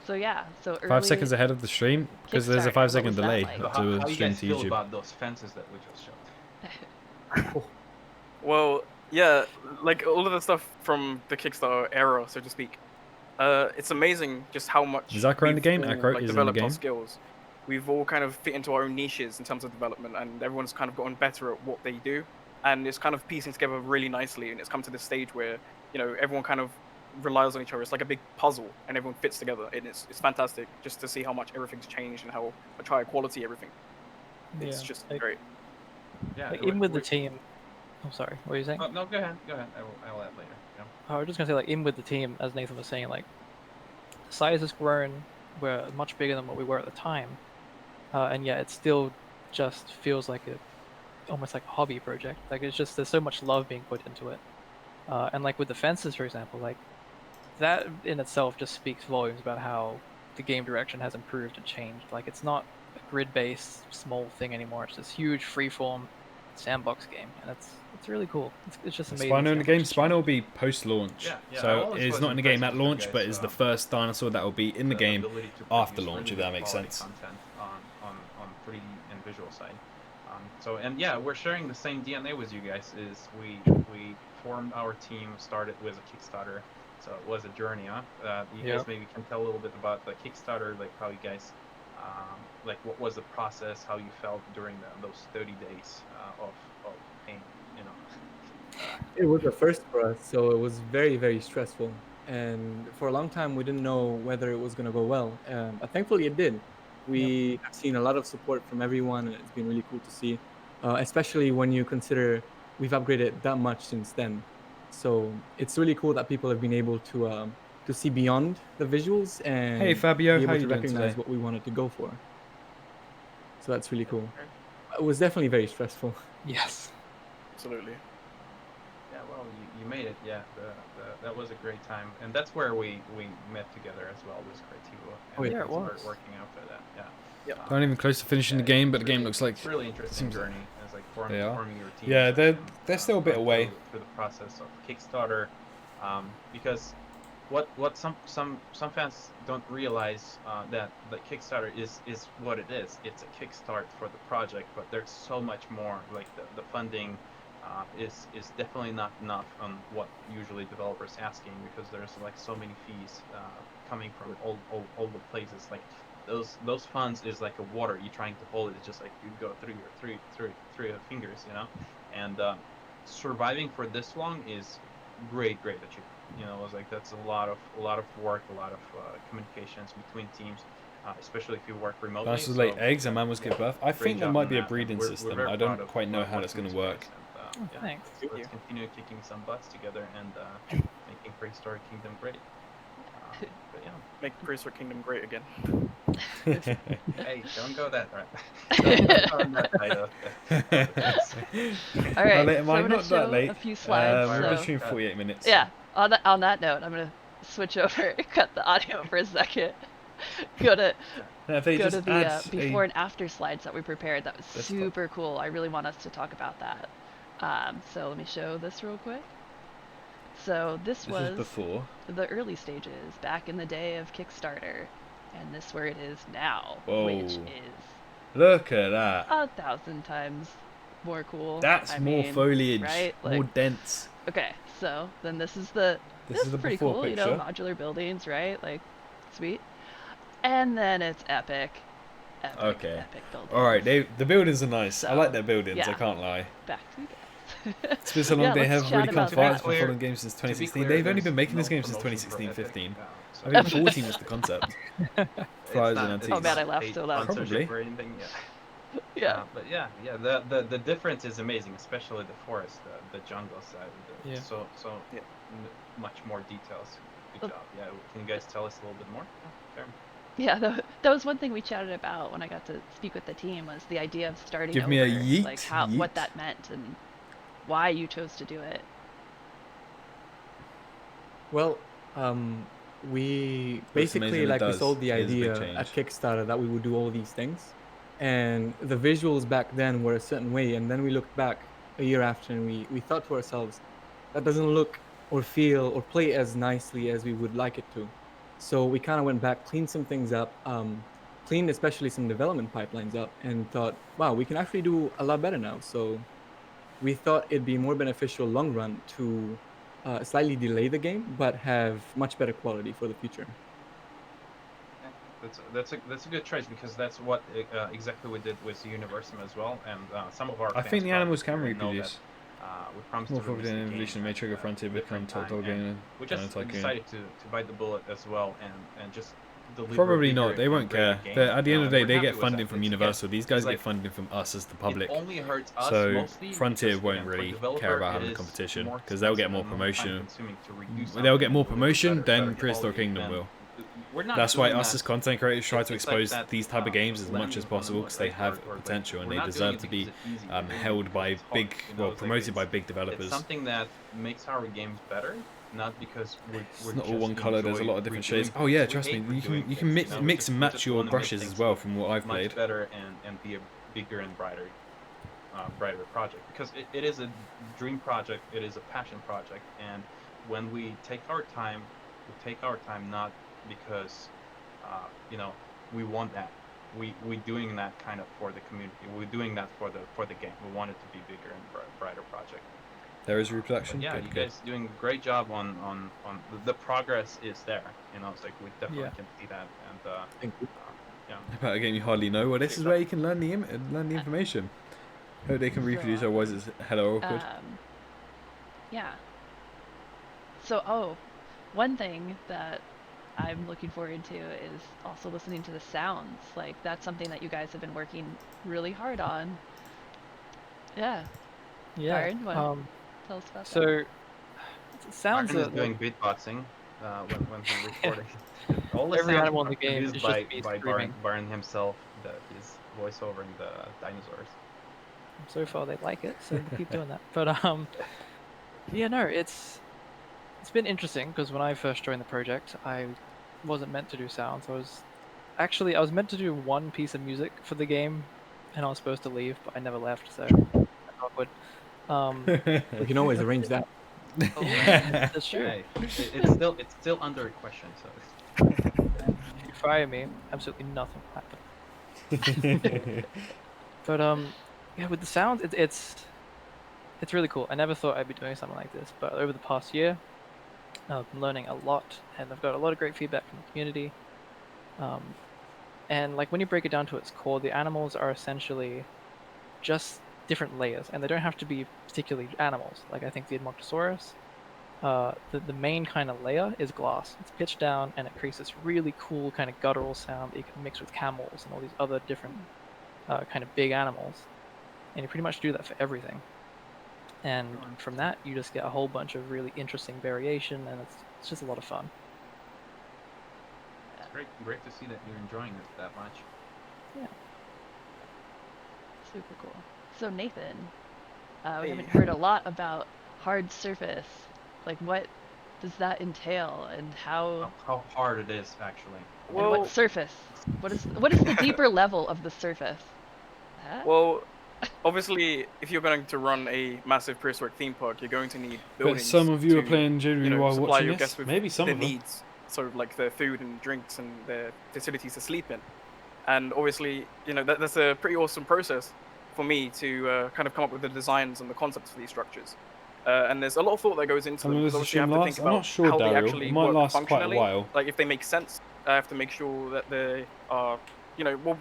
So yeah, so early 5 seconds ahead of the stream because there's a Kickstarter, 5-second what was that delay like? So to how you stream guys to feel YouTube. about those fences that we just showed? Well, yeah, like all of the stuff from the Kickstarter era, so to speak. It's amazing just how much Is Acro in the we've game? all, Acro like, is in the developed our game. skills. We've all kind of fit into our own niches in terms of development, and everyone's kind of gotten better at what they do. And it's kind of piecing together really nicely, and it's come to this stage where, you know, everyone kind of relies on each other. It's like a big puzzle, and everyone fits together, and it's fantastic just to see how much everything's changed and how much higher quality everything. It's Yeah, just like- great. Yeah. Like, even with the team. Oh, sorry. What were you saying? Oh, no, go ahead. I will add later. Yeah. I was just gonna say, like, in with the team, as Nathan was saying, like, the size has grown. We're much bigger than what we were at the time, and yet it still just feels like almost like a hobby project. Like, it's just there's so much love being put into it, and like with the fences, for example, like that in itself just speaks volumes about how the game direction has improved and changed. Like, it's not a grid-based small thing anymore. It's this huge freeform sandbox game, and it's really cool. It's just amazing. Spino in the to see how game. much it's Spino will changed. be post-launch, Yeah, I so always it's was not in the game impressed at with you launch, guys, but is the first dinosaur that will be in the game ability to after produce launch, really if that good makes quality sense. content on 3D and visual side. So and yeah, we're sharing the same DNA with you guys. Is we formed our team, started with a Kickstarter, so it was a journey, huh? You guys Yep. maybe can tell a little bit about the Kickstarter, like how you guys, like what was the process, how you felt during those 30 days of pain, you know. It was a first for us, so it was very, very stressful. And for a long time, we didn't know whether it was going to go well. But thankfully, it did. We have seen a lot of support from everyone, and it's been really cool to see, especially when you consider we've upgraded that much since then. So it's really cool that people have been able to see beyond the visuals Hey and Fabio, be how able you to doing recognize today? what we wanted to go for. So that's really cool. Okay. It was definitely very stressful. Yes. Absolutely. Yeah, well, you made it. Yeah, that was a great time, and that's where we met together as well with Creativo. Oh, And yeah, it we started was. working after that. Yeah. Yep. Not even close to finishing the game, but the game looks like it's really interesting seems like- journey. It's like They are. forming your team. Yeah, they're still a bit away. Through the process of Kickstarter, because what some fans don't realize that the Kickstarter is what it is. It's a kickstart for the project, but there's so much more. Like the funding is definitely not enough on what usually developers asking, because there's like so many fees coming from all the places. Like those funds is like a water. You're trying to hold it. It's just like you go through your fingers, you know. And surviving for this long is great achievement. You know, it was like that's a lot of work, a lot of communications between teams, especially if you work remotely. Dinosaurs lay so, eggs and mammals give birth. I great think there job might on be a that, and breeding we're system. very I proud don't of quite know how working that's going with to you work. guys, Oh, yeah, thanks. let's continue kicking some butts together and making Prehistoric Kingdom great. But yeah. Make Prehistoric Kingdom great again. Hey, don't go that right. On that side of All right, late so am I? I'm gonna Not show that late. a few slides. We're so between 48 minutes. yeah, on that note, I'm gonna switch over, cut the audio for a second. go to Now, if they go just to the add before and after slides that we prepared. That was Desktop. super cool. I really want us to talk about that. So let me show this real quick. So this this was is before. the early stages back in the day of Kickstarter, and this where it is now, Whoa. which is Look at that. 1,000 times more cool. That's I more mean, foliage, right? more Like, dense. okay, so then this is the This is the pretty before cool, picture. you know, modular buildings, right? Like, sweet. And then it's epic. Okay. Epic buildings. All right, the buildings are nice. I So, like their buildings. I yeah. can't lie. Back to you guys. It's been so long Yeah, they let's haven't chat really come about far. that. It's been following games since 2016. They've only been making this game since 2016-15. I think 14 was the concept. Flyers and antiques. Oh, man, I laughed so loud. Probably. Or anything, yeah. Yeah. But yeah, the difference is amazing, especially the forest, the jungle side. Yeah. So much more details. Good job. Yeah, can you guys tell us a little bit more? Sure. Yeah, that was one thing we chatted about when I got to speak with the team, was the idea of starting Give over, me a yeet, like what yeet. that meant and why you chose to do it. Well, we Looks basically amazing, it like we does. sold the It is a big idea change. at Kickstarter that we would do all these things, and the visuals back then were a certain way, and then we looked back a year after and we thought to ourselves, that doesn't look or feel or play as nicely as we would like it to. So we kind of went back, cleaned some things up, cleaned especially some development pipelines up, and thought, wow, we can actually do a lot better now. So we thought it'd be more beneficial long run to slightly delay the game, but have much better quality for the future. That's a good choice, because that's what exactly we did with Universum as well, and some of our. I think the animals can probably know reproduce. that, we promised More to focused release on the game evolution may at, trigger Frontier become different top time, dog game and and we Dino just Tycoon. decided to bite the bullet as well and just deliver. Probably bigger not. They and won't greater care. game. They're- At the end of the day, We're they happy get with funding that. from It's- Universal. These guys it's like, get funding from us as the public. It only hurts us So mostly Frontier because, won't again, for really developer, care about it having a is competition, more 'cause they'll get expensive more and more promotion. time-consuming to redo They'll get something more and do it promotion better than Prehistoric quality, Kingdom and will. we're not That's why doing us that. as content creators try to It's like expose that, these type of games as much landing as on the possible, moon, because they right? have Or, like, potential and we're they not doing deserve it to be because it's easy. We're doing it held because by it's hard. big, You know, well, it's like promoted by big it's developers. something that makes our games better, not because It's we're not all just one color. There's a enjoy lot of different redoing shades. Oh things. yeah, We trust me. hate You redoing can things, mix we mix and we match your wanna make brushes as things well look from what I've much played. better and be a bigger and brighter project, because it is a dream project, it is a passion project, and when we take our time, we take our time not because you know, we want that. We doing that kind of for the community. We're doing that for the game. We want it to be bigger and brighter project. There is But reproduction. yeah, Good, you good. guys doing a great job on the progress is there. You know, it's like we definitely Yeah. can see that, and Thank you. yeah, About a game you hardly know. Well, this great is stuff. where you can learn learn the information. Hope they can So, reproduce. Otherwise, it's hella awkward. yeah. So, one thing that I'm looking forward to is also listening to the sounds. Like, that's something that you guys have been working really hard on. Yeah. Yeah. Darren, want to tell us about that? So sounds Martin is are like doing beatboxing when he's recording. All the every sounds animal in are the game produced is just by me Baron, screaming. Baron himself. His voiceovering the dinosaurs. So far they like it, so we'll keep doing that. But yeah, no, it's been interesting because when I first joined the project, I wasn't meant to do sounds. I was meant to do one piece of music for the game, and I was supposed to leave, but I never left, so that's awkward. We can always arrange that. That's true. Yeah, it's still under question. So If you fire me, absolutely nothing will happen. But yeah, with the sounds, it's really cool. I never thought I'd be doing something like this, but over the past year, I've been learning a lot, and I've got a lot of great feedback from the community. Um, and like when you break it down to its core, the animals are essentially just different layers, and they don't have to be particularly animals. Like I think the Edmontosaurus, the main kind of layer is glass. It's pitched down, and it creates this really cool kind of guttural sound that you can mix with camels and all these other different kind of big animals. And you pretty much do that for everything. And from that, you just get a whole bunch of really interesting variation, and it's just a lot of fun. it's great to see that you're enjoying it that much. Yeah. Super cool. So, Nathan, we Hey. haven't heard a lot about hard surface. Like, what does that entail, and How hard it is actually. and Well, what surface? What is the deeper level of the surface? Huh? well, obviously, if you're going to run a massive prehistoric theme park, you're going to need But buildings. some of you are to, playing generally while supply watching your this. guests with Maybe some their of them. needs, so like their food and drinks and their facilities to sleep in. And obviously, that's a pretty awesome process for me to kind of come up with the designs and the concepts for these structures. And there's a lot of thought that goes into How them long because does the obviously I have stream to last? think I'm about not sure, how they Daryl. actually It might work last quite a functionally. while. Like if they make sense, I have to make sure that they are,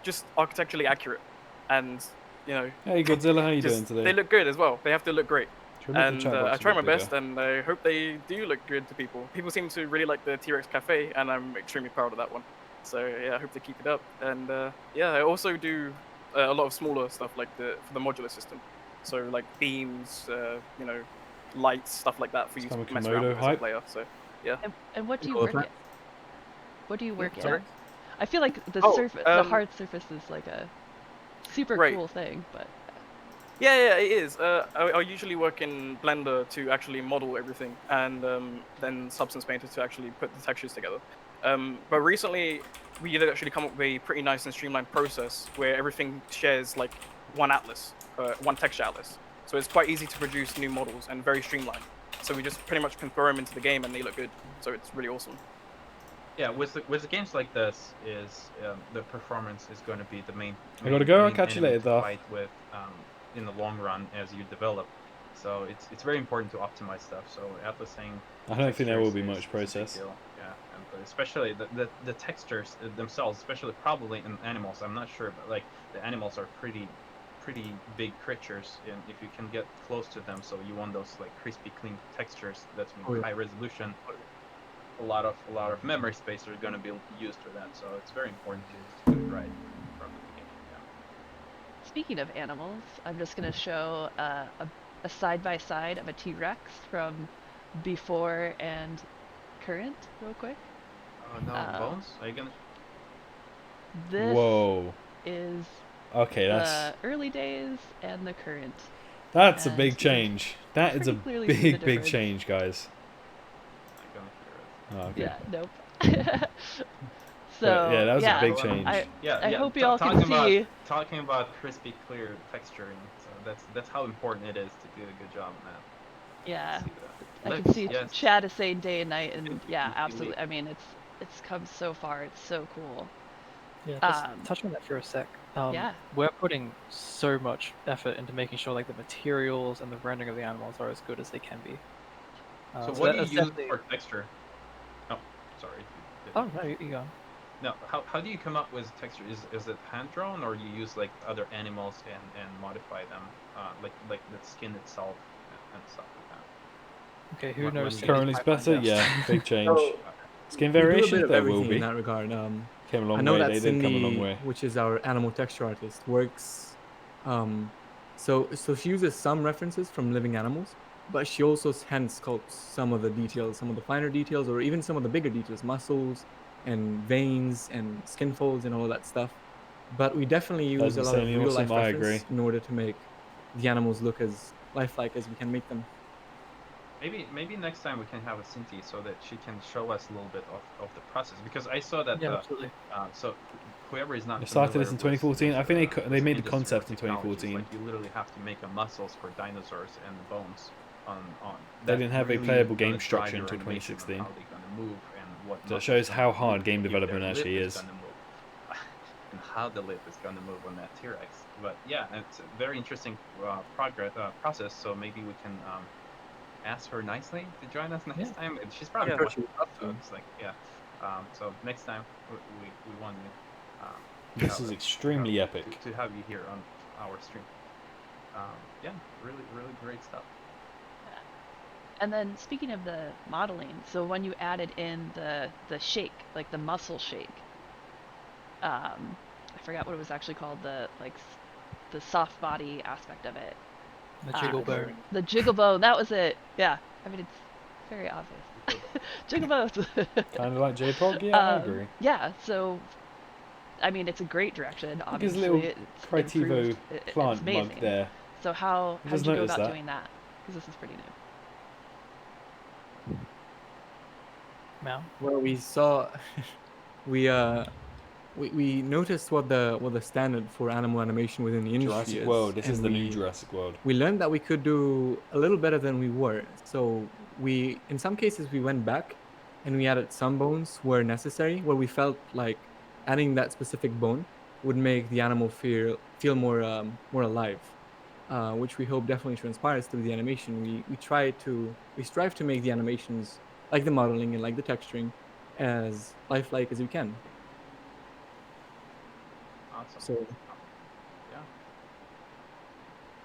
just architecturally accurate, and Hey Godzilla, how you doing just today? they look good as well. They have to look great. Should we make the And chat box I a try bit my bigger? best, and I hope they do look good to people. People seem to really like the T-Rex Cafe, and I'm extremely proud of that one. So yeah, I hope they keep it up. And yeah, I also do a lot of smaller stuff like for the modular system. So like beams, lights, stuff like that for you Some to mess around Komodo with as a hype. player. So yeah. And what do you Color work plan. in? What do you work in? Sorry? I feel like the Oh, the hard surface is like a super Right. cool thing, but Yeah, it is. I usually work in Blender to actually model everything, and then Substance Painter to actually put the textures together. But recently, we did actually come up with a pretty nice and streamlined process where everything shares like one atlas, one texture atlas. So it's quite easy to produce new models and very streamlined. So we just pretty much can throw them into the game and they look good. So it's really awesome. Yeah, with the games like this, is the performance is going to be the main. I gotta go. I'll main catch you enemy later, to Darth. fight with in the long run as you develop. So it's very important to optimize stuff. So atlasing. I don't think there will be textures much is a big process. deal. Yeah, and especially the textures themselves, especially probably in animals. I'm not sure, but like the animals are pretty big creatures, and if you can get close to them, so you want those like crispy clean textures, that's Oh, yeah. high resolution. A lot of memory space are going to be used for that, so it's very important to do it right from the beginning. Yeah. speaking of animals, I'm just gonna show a side by side of a T-Rex from before and current, real quick. Oh no, bones? Are you gonna? This Whoa. is Okay, the that's early days and the current. a and big you can change. That is a pretty clearly see the big difference. change, guys. Oh, okay. Yeah, nope. But yeah, that was a yeah, big Well, change. I hope you all can see. Talking about crispy, clear texturing. So that's how important it is to do a good job on that. Yeah, See the I can lips, see yes. Chad is saying day and night, and yeah, You absolutely. leap. I mean, it's come so far. It's so cool. Yeah, just Um, touch on that for a sec. yeah, We're putting so much effort into making sure like the materials and the rendering of the animals are as good as they can be. So So what do you that's use definitely. for texture? Oh, sorry. Oh no, you go. On. No, how do you come up with texture? Is it hand drawn or you use like other animals and modify them, like the skin itself and stuff like that? Okay, who When knows? you Currently, it's better. best? Yeah, big change. So Skin we do a bit variations, of there will everything in be. that regard. Came a I long know way. that They did come a long Cindy, way. which is our animal texture artist, works. So she uses some references from living animals, but she also hand sculpts some of the details, some of the finer details, or even some of the bigger details, muscles and veins and skin folds and all that stuff. But we definitely use That's a lot of insanely real awesome. life I reference agree. in order to make the animals look as lifelike as we can make them. maybe next time we can have a Cinti so that she can show us a little bit of the process because I saw that Yeah, absolutely. so whoever is not They started this familiar in 2014. I think they with made the industry or concept in technologies, 2014. like you literally have to make a muscles for dinosaurs and the bones on They that didn't have a really playable gonna game drive structure your until animation on 2016. how they're gonna move and what So it muscles shows gonna how hard move game if their development lip actually is is. gonna move and how the lip is gonna move on that T-Rex. But yeah, it's a very interesting process. So maybe we can ask her nicely to join us next Yeah. time. And she's I'm probably sure watching, she would love so to. it's like yeah. So next time we want you to This have is a, extremely to, epic. to have you here on our stream. Yeah, really great stuff. and then speaking of the modeling, so when you added in the shake, like the muscle shake, I forgot what it was actually called, the soft body aspect of it. The jiggle bone. The jiggle bone, that was it. Yeah, I mean it's very obvious. Jiggle bones. Kind of like JPOG. Yeah, I agree. Yeah, so I mean it's a great direction. Look at his Obviously, little it's Primitivo improved. It's plant mug amazing. there. So how I did just you go noticed about that. doing that? Because this is pretty new. Mal. Well, we saw, we we noticed what the standard for animal animation within the industry Jurassic is, World. This and is the new Jurassic World. we learned that we could do a little better than we were. So we, in some cases, we went back and we added some bones where necessary, where we felt like adding that specific bone would make the animal feel more alive, which we hope definitely transpires through the animation. We strive to make the animations, like the modeling and like the texturing, as lifelike as we can. Awesome. So Yeah.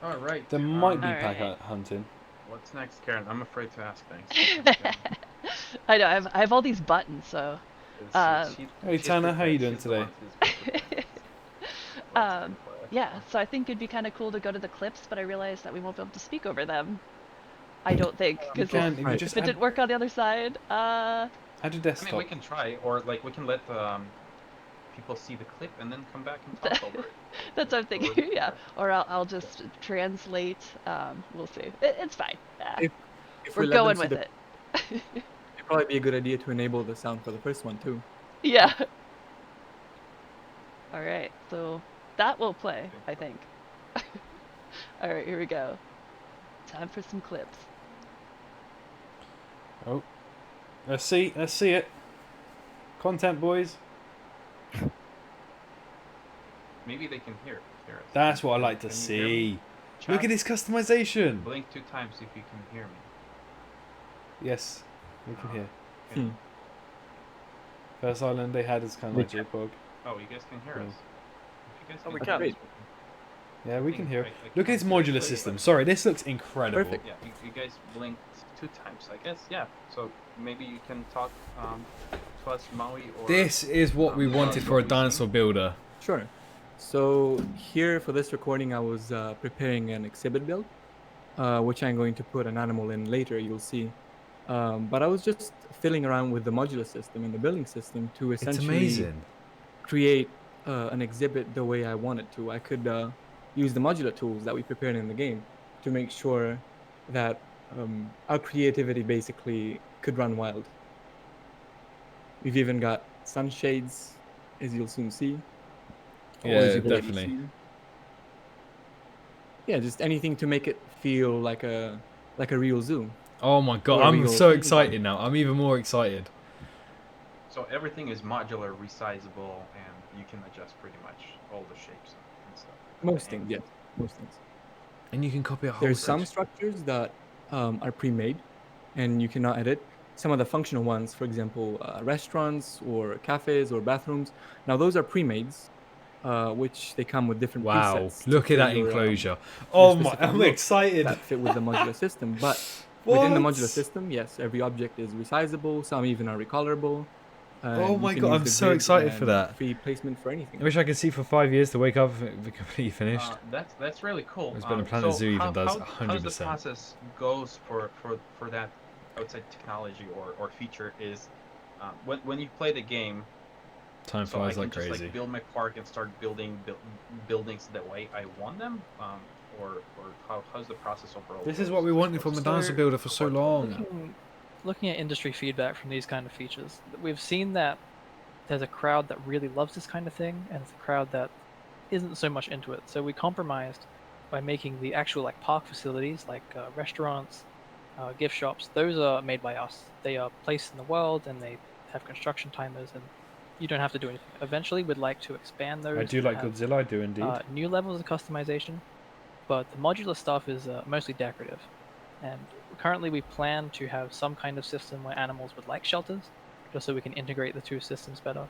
All right. There might be All pack right. hunting. What's next, Karen? I'm afraid to ask things. I know I have all these buttons, so Hey, Tanner, how you doing today? yeah. So I think it'd be kind of cool to go to the clips, but I realized that we won't be able to speak over them. I don't think You because can if you Right. just if it didn't work on the other side, add a I mean, desktop. we can try, or like we can let people see the clip and then come back and talk over it. that's what I'm Or- thinking. Yeah, or I'll just translate. We'll see. It's fine. if We're we let them going see with the, it. it'd probably be a good idea to enable the sound for the first one too. Yeah. All right. So that will play, I think. All right, here we go. Time for some clips. Oh, let's see it. Content, boys. Maybe they can hear us. That's what I like to Can you hear me? see. Look at Chat, this customization. Blink 2 times if you can hear me. Yes, we can hear. Hmm. First island they had is kind of like JPOG. Oh, you guys can hear us. If you guys Oh, we hear can. us, Yeah, we can hear. I Look at its can't modular play, system. but- Sorry, this looks incredible. Perfect. Yeah, you guys blinked 2 times, I guess. Yeah. So maybe you can talk to us, Maui, or This is what we wanted for a dinosaur builder. Sure. So here for this recording, I was preparing an exhibit build, which I'm going to put an animal in later. You'll see. But I was just fiddling around with the modular system and the building system to It's essentially amazing. create an exhibit the way I wanted to. I could use the modular tools that we prepared in the game to make sure that our creativity basically could run wild. We've even got sunshades, as you'll soon see. Or Yeah, as you've already definitely. seen. Yeah, just anything to make it feel like a real zoo. Oh my god, Or a I'm real so theme excited park. now. I'm even more excited. So everything is modular, resizable, and you can adjust pretty much all the shapes and stuff. Most things, yes. Most things. And you can copy a whole There's some section. structures that are pre-made and you cannot edit. Some of the functional ones, for example, restaurants or cafes or bathrooms. Now those are pre-mades, which they come with different Wow, presets to look at fill that enclosure. your Oh my, specific I'm look excited. that fit with the modular system. But within the modular What? system, yes, every object is resizable. Some even are recolorable. Oh And you my can god, use I'm the so grid excited for and that. free placement for I anything. wish I could see for 5 years to wake up and be completely finished. That's really cool. It's been a Planet So Zoo even does how's the 100%. process goes for that outside technology or feature is when you play the game. Time So I flies can like just crazy. like build my park and start building buildings the way I want them, or how's the process overall? This is goes? what we Like, wanted what's from a the dinosaur builder for so core code? long. Looking at industry feedback from these kind of features, we've seen that there's a crowd that really loves this kind of thing, and it's a crowd that isn't so much into it. So we compromised by making the actual like park facilities, like restaurants, gift shops. Those are made by us. They are placed in the world, and they have construction timers, and you don't have to do anything. Eventually, we'd like to expand those. I do and like have, Godzilla, I do indeed. new levels of customization, but the modular stuff is mostly decorative. And currently, we plan to have some kind of system where animals would like shelters, just so we can integrate the two systems better.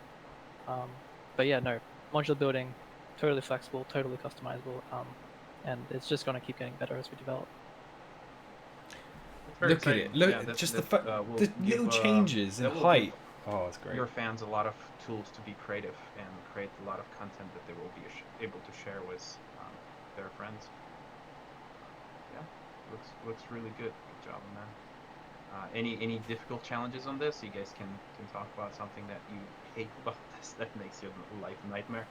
But yeah, no, modular building, totally flexible, totally customizable, and it's just going to keep getting better as we develop. It's very Look at exciting. it. Look, Yeah, that just the that fact, will the give little changes in that will give height. Oh, it's great. your fans a lot of tools to be creative and create a lot of content that they will be able to share with their friends. Yeah, looks really good. Good job, man. Any difficult challenges on this? You guys can talk about something that you hate about this that makes your life a nightmare.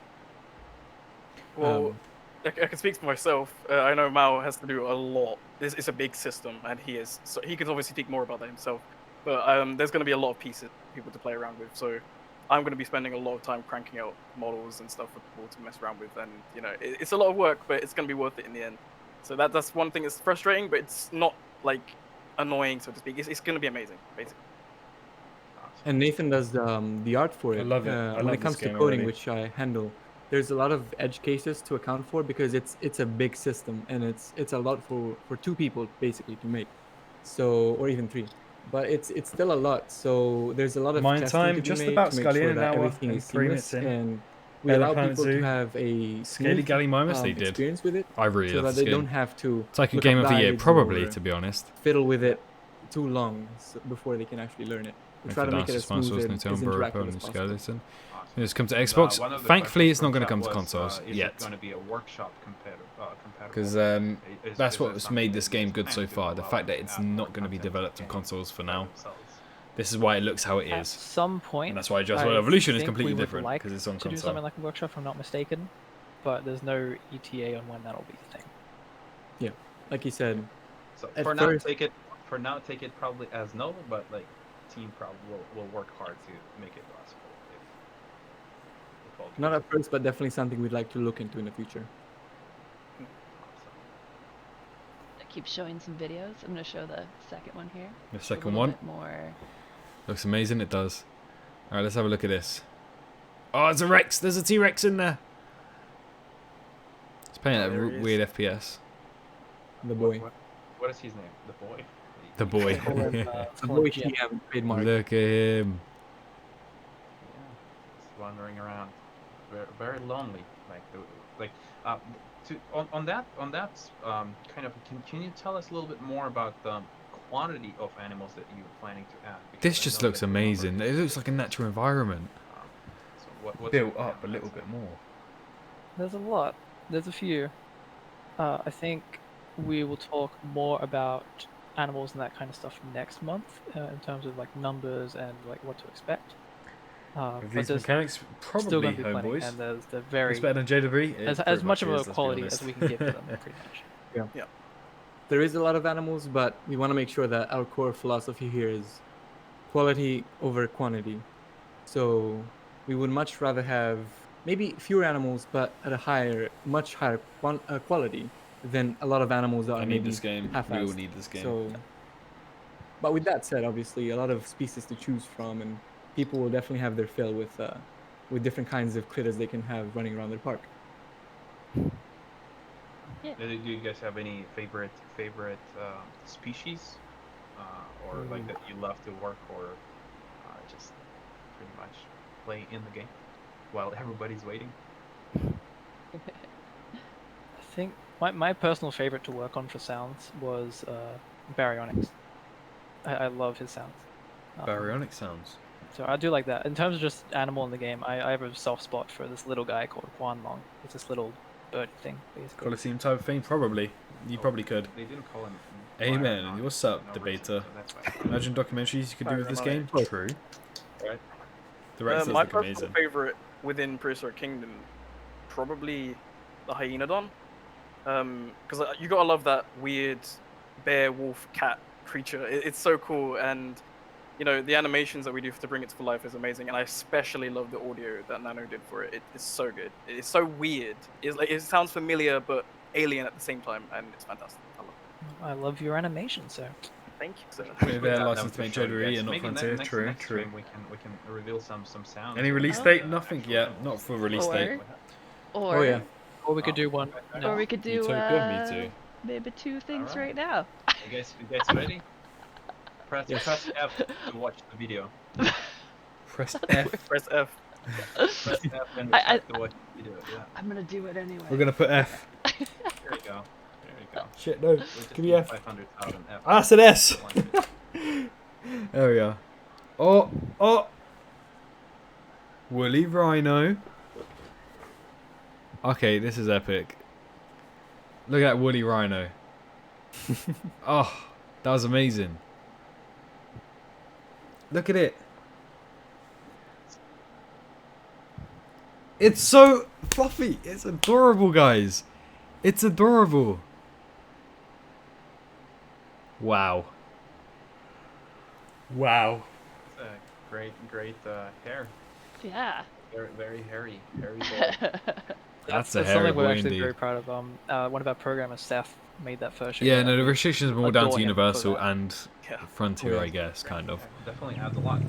Well, Um, I can speak for myself. I know Mao has to do a lot. It's a big system, and he can obviously speak more about that himself. But there's going to be a lot of pieces for people to play around with. So I'm going to be spending a lot of time cranking out models and stuff for people to mess around with. And it's a lot of work, but it's going to be worth it in the end. So that's one thing that's frustrating, but it's not like annoying, so to speak. It's going to be amazing, basically. And Nathan does the art for it. I love it. I When love it comes this to game coding, already. which I handle, there's a lot of edge cases to account for because it's a big system and it's a lot for two people basically to make, so or even three. But it's still a lot. So there's a lot of Mine testing to time, be just made about to make Scully in sure an that hour everything and is 3 minutes seamless, in. and we Better allow Planet people to Zoo. have a Scaly smooth Gallimamus, they did. experience with it, I really so love that this they game. don't have to It's like a look game up of the year, guides probably, or to be honest. fiddle with it too long before they can actually learn it. We try to make it as smooth and as interactive as possible. Awesome. It's come to And, Xbox. one of the Thankfully, questions it's not from going to chat come to was, consoles is yet. it going to be a workshop compatible? Because that's Is what's that something made that this you game guys good plan so to far. The allow fact them that it's to add more not going to be content developed on and consoles for by now. themselves? This is why it looks how it At is. some point, And that's why Just I Evolution is think completely we would different like because it's on to do console. something like a workshop, if I'm not mistaken, but there's no ETA on when that'll be the thing. Yeah, like you said, So at for now, first, take it probably as no, but like team probably will work hard to make it possible if all not goes at first, but definitely something we'd like to look into in the future. I keep showing some videos. I'm going to show the second one here. The It's a second little one bit more. looks amazing. It does. All right, let's have a look at this. Oh, it's a Rex. There's a T-Rex in there. It's playing at There he is. weird FPS. The boy, What is his name? The boy. The boy. Call him, the call him boy Jim. TM trademark. Look at him. Yeah, just wandering around, very lonely. On that kind of can you tell us a little bit more about the quantity of animals that you're planning to add? Because This I just know looks that the number amazing. It is- looks like a natural environment. So what's Built your up a plan on little that bit side? more. There's a lot. There's a few. I think we will talk more about animals and that kind of stuff next month in terms of like numbers and like what to expect. With But these there's mechanics, still probably, going to be plenty, homeboys. and they're It's very better than JW. as much of a quality as we can give to them, pretty much. There is a lot of animals, but we want to make sure that our core philosophy here is quality over quantity. So we would much rather have maybe fewer animals, but at a much higher quality than a lot of animals that I are need maybe this game. We all half-assed. need this game. So, but with that said, obviously, a lot of species to choose from, and people will definitely have their fill with different kinds of critters they can have running around their park. Do you guys have any favorite species, or like that you love to work, or just pretty much play in the game while everybody's waiting? I think my personal favorite to work on for sounds was baryonyx. I love his sounds. Baryonyx sounds. So I do like that. In terms of just animal in the game, I have a soft spot for this little guy called Guanlong. It's this little bird thing, basically. Coliseum type of thing, probably. You probably could. They didn't call him. Amen. Byron What's for up, no debater? reason, so that's why. Imagine documentaries you could do with this game. Baryonyx. True. Right. The Rex does My look personal amazing. favorite within Prehistoric Kingdom, probably the Hyenodon. Because you gotta love that weird bear, wolf, cat creature. It's so cool, and the animations that we do to bring it to life is amazing. And I especially love the audio that Nano did for it. It is so good. It's so weird. It sounds familiar but alien at the same time, and it's fantastic. I love it. I love your animation, sir. Thank you, sir. Maybe they're That licensed would to make show you jewelry guys. and not Maybe Frontier. next True. stream we can reveal some sounds. Any release of date? the Nothing actual yet. animals. Not for release Or- date. Or Oh yeah. Or we could do one. or we could do Utopia, me too. maybe 2 things Alright. right now. You guys ready? Press F to watch the video. Press F. Press F. Press F and I- to watch the video. Yeah. I'm gonna do it anyway. We're gonna put F. There you go. There you go. Shit, no. We just Give me need F. 500,000 F. Ah, I said S. There we are. Oh. Woolly Rhino. Okay, this is epic. Look at that Woolly Rhino. Oh, that was amazing. Look at it. It's so fluffy. It's adorable, guys. It's adorable. Wow. Wow. It's a great hair. Yeah. Very hairy boy. That's a hairy something we're boy actually indeed. very proud of. One of our programmers, Seth, made that first. Yeah, no, the restrictions are more down to Adore him for Universal that. and Yeah. Frontier, Oh, yeah. I guess, kind of. Definitely adds a lot.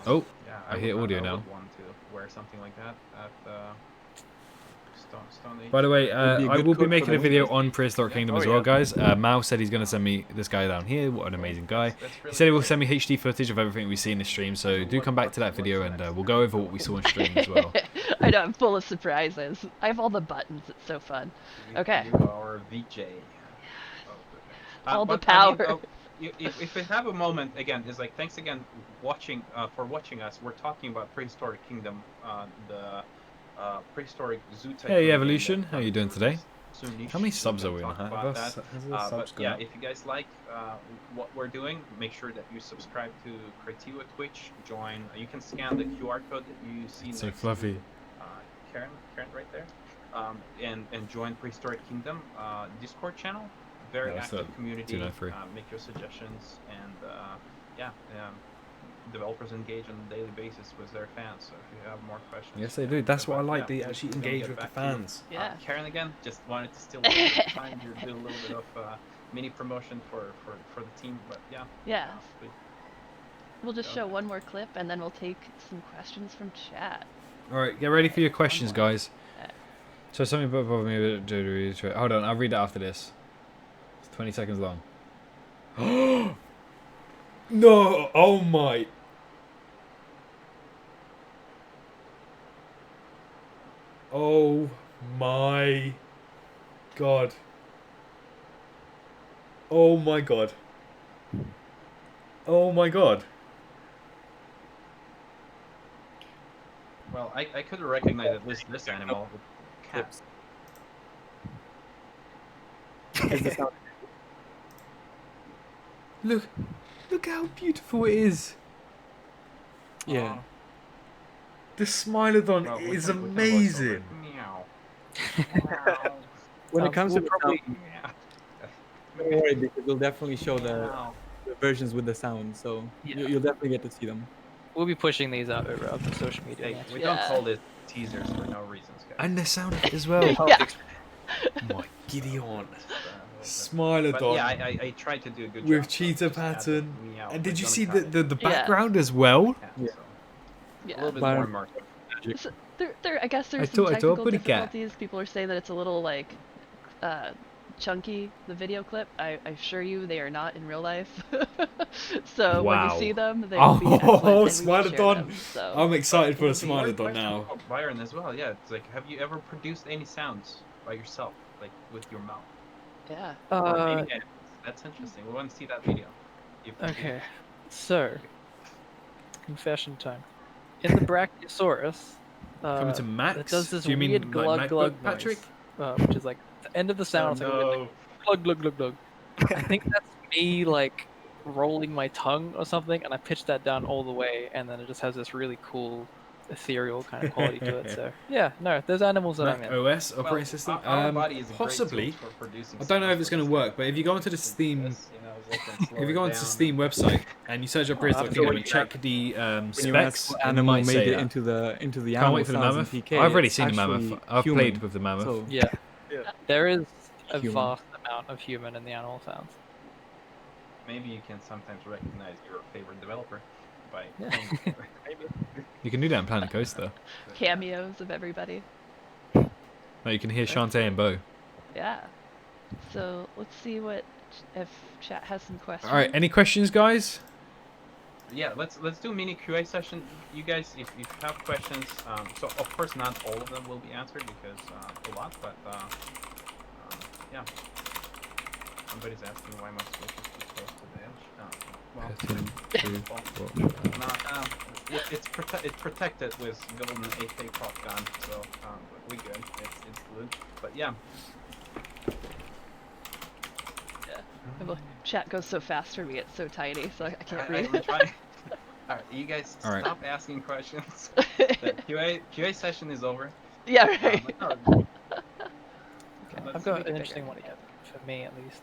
Oh, Yeah, I hear audio I now. would want to wear something like that at Stone Age. By the way, Would be a I good will be code for making the a video windows. on Prehistoric Kingdom Oh, as well, yeah. guys. Mao said he's going to send me this guy down here. What an amazing guy. That's He really said he will cool. send me HD footage of everything we see in the stream, so do come back to that video and we'll go over what we saw in stream as well. I know, I'm full of surprises. I have all the buttons, it's so fun. Okay. You are VJ. All the But, I mean, power. if we have a moment again, it's like thanks again for watching us. We're talking about Prehistoric Kingdom, the prehistoric zoo type. Hey, of game Evolution, that how you doing comes today? soon ish. How many We're subs are gonna we on? talk Have about us- that. has the subs But gone yeah, up? if you guys like what we're doing, make sure that you subscribe to Creativa Twitch. Join. You can scan the QR code that you see So next to, fluffy. Karen right there, and join Prehistoric Kingdom Discord channel. Very Yeah, what's active up? community. 293. Make your suggestions, and developers engage on a daily basis with their fans. So if you have more questions, Yes, they do. That's what I like. They we'll- actually we're gonna engage get with the back to you. fans. Yeah. Karen again, just wanted to steal a little bit of time to do a little bit of mini promotion for the team, but yeah. Yeah. we- We'll just show one more clip and then we'll take some questions from chat. All right, get ready for your questions, guys. So something above me. Hold on, I'll read it after this. It's 20 seconds long. No! Oh my! Oh my god! Oh my god! Oh my god! Well, I could recognize at least this animal with caps. Is the sound- Look how beautiful it is! yeah. The Smilodon Well, is we can voice over amazing! it. Meow. When it comes to we'll the probably- sound, Meow. don't worry because we'll definitely show the Meow. versions with the sound, so Yeah. you'll definitely get to see them. we'll be pushing these out over the social media. Hey, next we week. don't Yeah. call this teasers for no reasons, guys. And the sound effect as well. Yeah. My Gideon. But Smilodon. yeah, I tried to do a good With job. cheetah Just add pattern. me out. And did We're you gonna see cut the it. Yeah. background as well? Yeah, Yeah. so a Yeah. little bit But- more immersive. So I guess I there's some thought technical pretty cat. difficulties. People are saying that it's a little like chunky, the video clip. I assure you they are not in real life. So when you Wow. see them, they will be excellent, Oh, and we will share Smilodon. them, so. I'm excited for a The other Smilodon question now. from Byron as well. Yeah, it's like, have you ever produced any sounds by yourself, like with your mouth? Yeah. Or any edits? That's interesting. We want to see that video. If you do. Okay, so confession time. In the Brachiosaurus, Coming to it Max? does this Do you mean weird like glug MacBook, glug Patrick? noise, which is like the end of the sound. It's like a weird, like, glug glug glug glug. I think that's me like rolling my tongue or something, and I pitched that down all the way, and then it just has this really cool ethereal kind of quality to it. So yeah, no, there's animals that I'm Mac in. OS Well, operating system? our body is a great Possibly. tool for producing I don't know sounds if it's for going to this work, guy. but if you go onto the Since Steam, this, they can slow if you it go onto down. the Steam website and you search up Prehistoric after Kingdom what and you check the When you specs, ask what it animal might made say it that. into the Can't animal wait for the sounds in mammoth. PK, I've already it's seen the mammoth. actually I've human. played with the mammoth. So Yeah, Yeah. there is a Human. vast amount of human in the animal sounds. Maybe you can sometimes recognize your favorite developer by Yeah. playing. You can do that in Planet Coaster. Cameos of everybody. No, you can hear Shantae and Bo. Yeah. So let's see if chat has some questions. All right, any questions, guys? Yeah, let's do a mini QA session. You guys, if you have questions, so of course not all of them will be answered because a lot, but yeah. Somebody's asking why my Switch is too close to the edge. It's protected with golden AK prop gun, so we good. It's good. But yeah. Well, chat goes so fast for me; it's so tiny, so I can't I'm read. trying. Alright, you guys All right. stop asking questions. The QA session is over. Yeah, right. Let's I've see got if an we interesting can- one again, for me at least.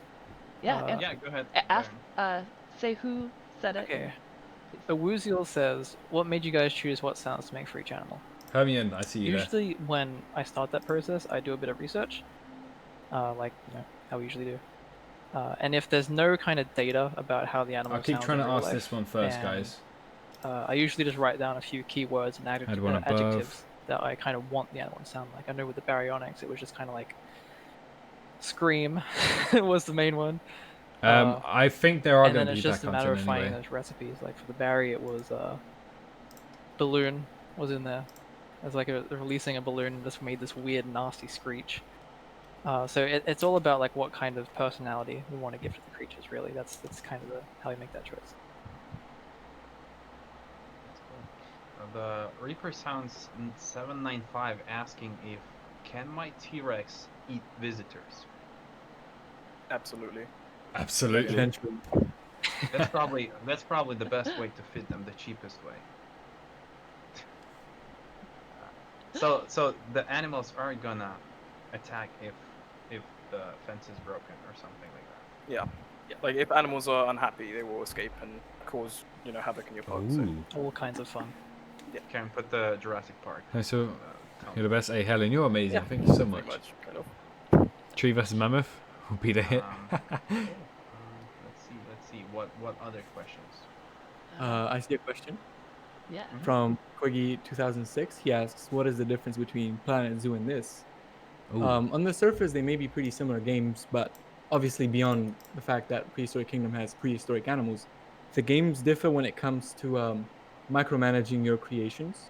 Yeah, and Yeah, go ahead. ask. Byron. Say who said it. Okay. Awuziel says, what made you guys choose what sounds to make for each animal? Hermione, I see you there. Usually when I start that process, I do a bit of research, like, how we usually do. And if there's no kind of data about how the animal I'll keep sounds trying in to real ask life, this one first, and, guys. I usually just write down a few keywords and Had one above. adjectives that I kind of want the animal to sound like. I know with the baryonyx, it was just kind of like scream was the main one. I think there are And going then to it's be just a back matter onto of it finding anyway. those recipes. Like for the Barry, it was balloon was in there. It's like releasing a balloon and just made this weird, nasty screech. So it's all about like what kind of personality we want to give to the creatures. Really, that's kind of how you make that choice. That's cool. The Reaper Sounds 795 asking if can my T-Rex eat visitors? Absolutely. Absolutely. eventually. That's probably the best way to feed them, the cheapest way. So the animals are gonna attack if the fence is broken or something like that. Yeah. Like if animals are unhappy, they will escape and cause havoc in your park. So Ooh. All kinds of fun. Can put the Jurassic Park. Hey, so town. you're the best. Hey, Helen, you're amazing. Yeah, Thank you so pretty much. much kind of. Tree versus mammoth will be the hit. Let's see. What other questions? I see a question Yeah. from Quiggy 2006. He asks, "What is the difference between Planet Zoo and this?" Ooh. On the surface, they may be pretty similar games, but obviously beyond the fact that Prehistoric Kingdom has prehistoric animals, the games differ when it comes to micromanaging your creations.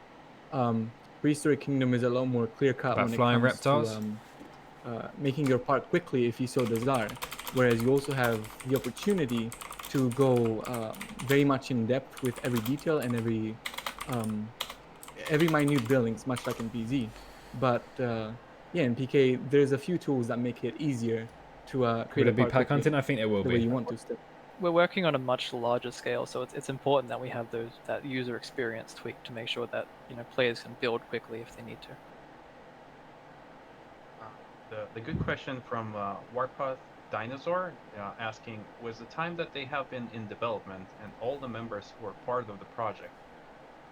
Prehistoric Kingdom is a lot more clear cut About when it flying comes reptiles? to making your park quickly if you so desire, whereas you also have the opportunity to go very much in depth with every detail and every minute buildings, much like in PZ. But yeah, in PK, there's a few tools that make it easier to create Will a it be park pack quickly, hunting? I think it will the way be. you want to still. We're working on a much larger scale, so it's important that we have that user experience tweaked to make sure that players can build quickly if they need to. The good question from Warpath Dinosaur asking, was the time that they have been in development and all the members who are part of the project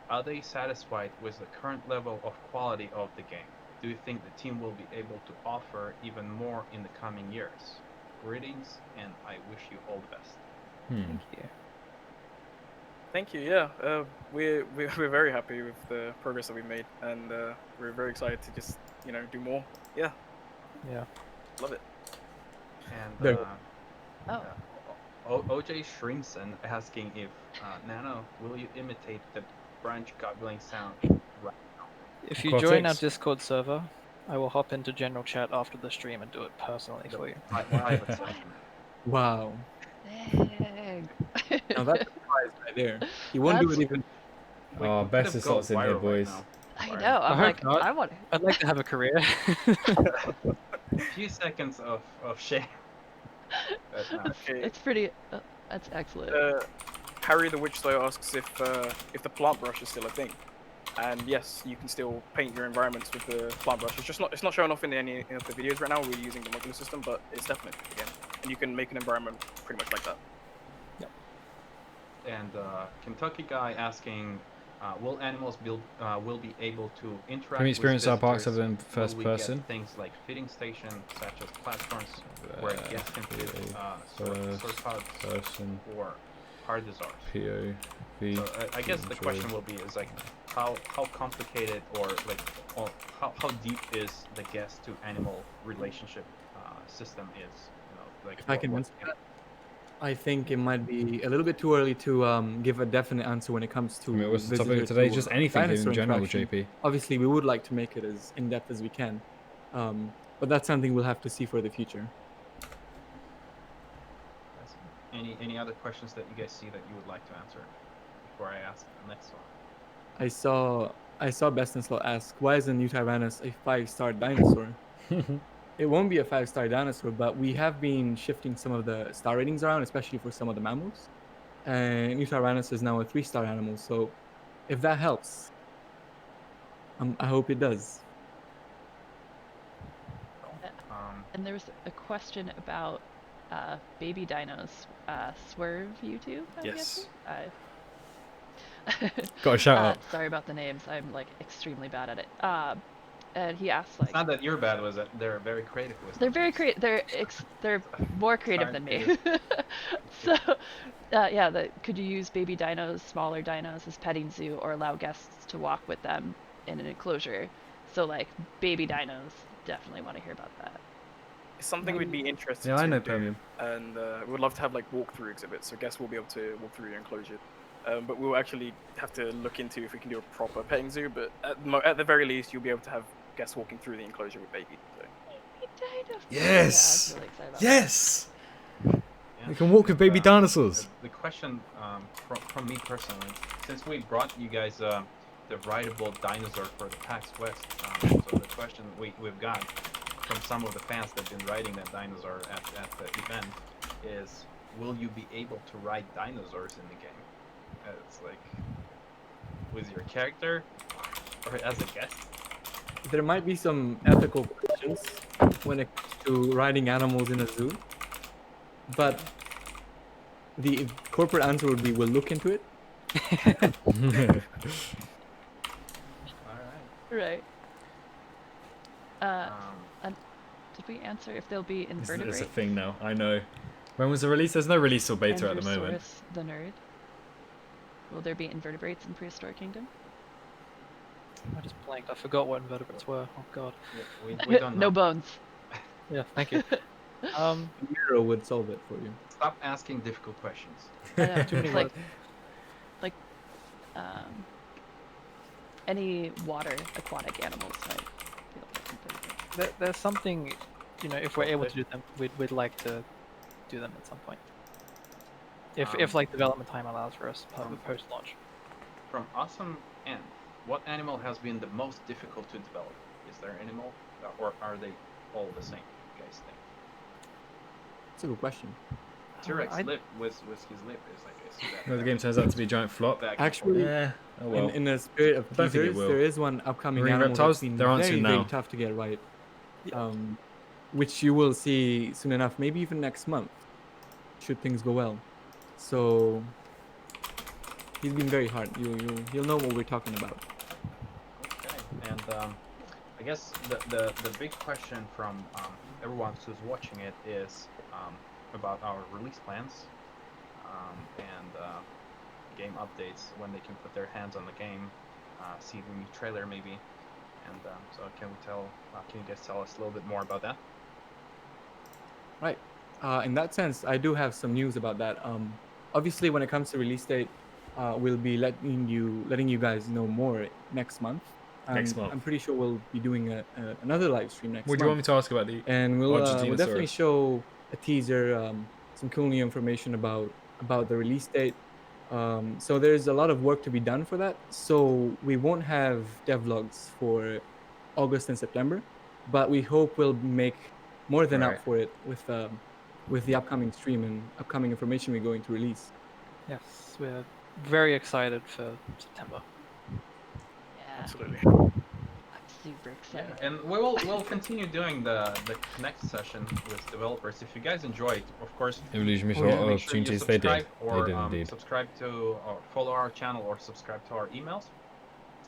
Are they satisfied with the current level of quality of the game? Do you think the team will be able to offer even more in the coming years? Greetings, and I wish you all the best. Thank you. Thank you. Yeah, we're very happy with the progress that we've made, and we're very excited to just do more. Yeah, Yeah. love it. And Very Oh, OJ Shrimson asking if Nano, will you imitate the branch gobbling sound right now? If you join our Aquatics? Discord server, I will hop into general chat after the stream and do it personally for you. Private session. Wow. dang. Now that's a surprise right there. He won't do That's, it even. Oh, We best could of go slots in here, viral right boys. now. I Right. know. I'm hope like, not. I want. I'd like to have a career. A few seconds of shame. But no. Okay. It's pretty. That's excellent. Harry the Witch Slayer asks if the plant brush is still a thing. And yes, you can still paint your environments with the plant brush. It's not showing off in any of the videos right now. We're using the modular system, but it's definitely again. And you can make an environment pretty much like that. And Kentucky guy asking, will animals will be able to interact Can we experience with our parks visitors? other than first Will we person? get things like feeding station, such as platforms where guests can feed sauropods Person or Hardizars? POV. So I guess the question will be is like how complicated or like how deep is the guest to animal relationship system is, like If I can what answer that, I think it might be a little bit too early to give a definite answer when it comes to I mean, what's the topic visitor of today? to, Just anything dinosaur in general, interaction. JP. Obviously, we would like to make it as in depth as we can, but that's something we'll have to see for the future. Any other questions that you guys see that you would like to answer before I ask the next one? I saw Best in Slow ask, why isn't Utaranus a 5-star dinosaur? It won't be a 5-star dinosaur, but we have been shifting some of the star ratings around, especially for some of the mammals. And Utaranus is now a 3-star animal, so if that helps, I hope it does. And there was a question about baby dinos. Swerve YouTube, I'm Yes. guessing? Got a shout out. Sorry about the names. I'm like extremely bad at it. And he asked It's like, not that you're bad, was it? They're very creative with they're them. very creative. They're more creative than me. Sorry, So, yeah. Could you use baby dinos, smaller dinos, as petting zoo, or allow guests to walk with them in an enclosure? So like baby dinos, definitely want to hear about that. It's something we'd be interested Yeah, I to know do, Premium. and we'd love to have like walkthrough exhibits, so guests will be able to walk through your enclosure. But we'll actually have to look into if we can do a proper petting zoo. But at the very least, you'll be able to have guests walking through the enclosure with babies. So. Baby dinos. Yes! Yeah, I was really excited about Yes! Yeah. We can walk with baby dinosaurs. The question from me personally, since we brought you guys the rideable dinosaur for the PAX West, so the question we've got from some of the fans that have been riding that dinosaur at the event is, will you be able to ride dinosaurs in the game? It's like, with your character or as a guest? There might be some ethical questions when it comes to riding animals in a zoo, but the corporate answer would be, we'll look into it. All right. Right. Um, Did we answer if they'll be It's invertebrates? a thing now. I know. When was the release? There's no release or beta at the moment. Androsaurus the nerd. Will there be invertebrates in Prehistoric Kingdom? I just blanked. I forgot what invertebrates were. Oh god. we don't know. No bones. Yeah, thank you. Miro would solve it for you. Stop asking difficult questions. I know, Too many it's words. like any water aquatic animals might feel like invertebrates. There's something, if we're able to do them, we'd like to do them at some point. If like development time allows for us post launch. From Awesome N, what animal has been the most difficult to develop? Is there an animal, or are they all the same? You guys think? It's a good question. T-Rex I- lip with his lip is like I see that. No, the game turns out to be a giant flop. Back and Actually, Yeah. Oh well. in the spirit of I don't think it teasers, will. there is one upcoming Marine animal reptiles, that's been they're very, answering very now. tough to get right, which you will see soon enough, maybe even next month, should things go well. So He's been very hard. He'll know what we're talking about. Okay, and I guess the big question from everyone who's watching it is about our release plans and game updates when they can put their hands on the game, see the new trailer maybe, and so can you guys tell us a little bit more about that? Right. In that sense, I do have some news about that. Obviously, when it comes to release date, we'll be letting you guys know more next month. Next month. I'm pretty sure we'll be doing another live stream next What do you want month, me to ask about the and we'll definitely Argentinosaurus? show a teaser, some cool new information about the release date. So there's a lot of work to be done for that. So we won't have devlogs for August and September, but we hope we'll make more than Right. up for it with the upcoming stream and upcoming information we're going to release. Yes, we're very excited for September. Yeah, Absolutely. I'm super Yeah, excited. and we'll continue doing the connect session with developers. If you guys enjoyed, of course, Evolution Oh, yeah. make sure you opportunities they did. subscribe or They did indeed. subscribe to or follow our channel or subscribe to our emails,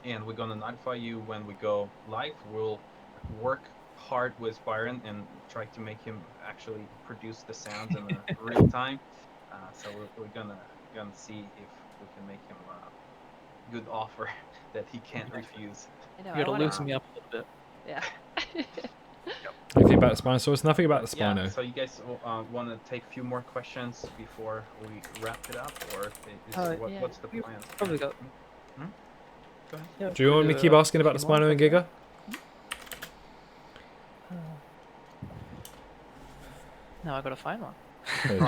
and we're gonna notify you when we go live. We'll work hard with Byron and try to make him actually produce the sounds in the real time. So we're gonna see if we can make him a good offer that he can't refuse. I know. You I gotta want to. loosen me up a little bit. Yeah. Anything about the Spinosaurus? Nothing about the Yeah, Spino. so you guys want to take a few more questions before we wrap it up, or Yeah. what's the We've plan? probably got. Hmm? Go ahead. Yeah, Do you want me to keep asking about the Spino and Giga? No, I gotta find one.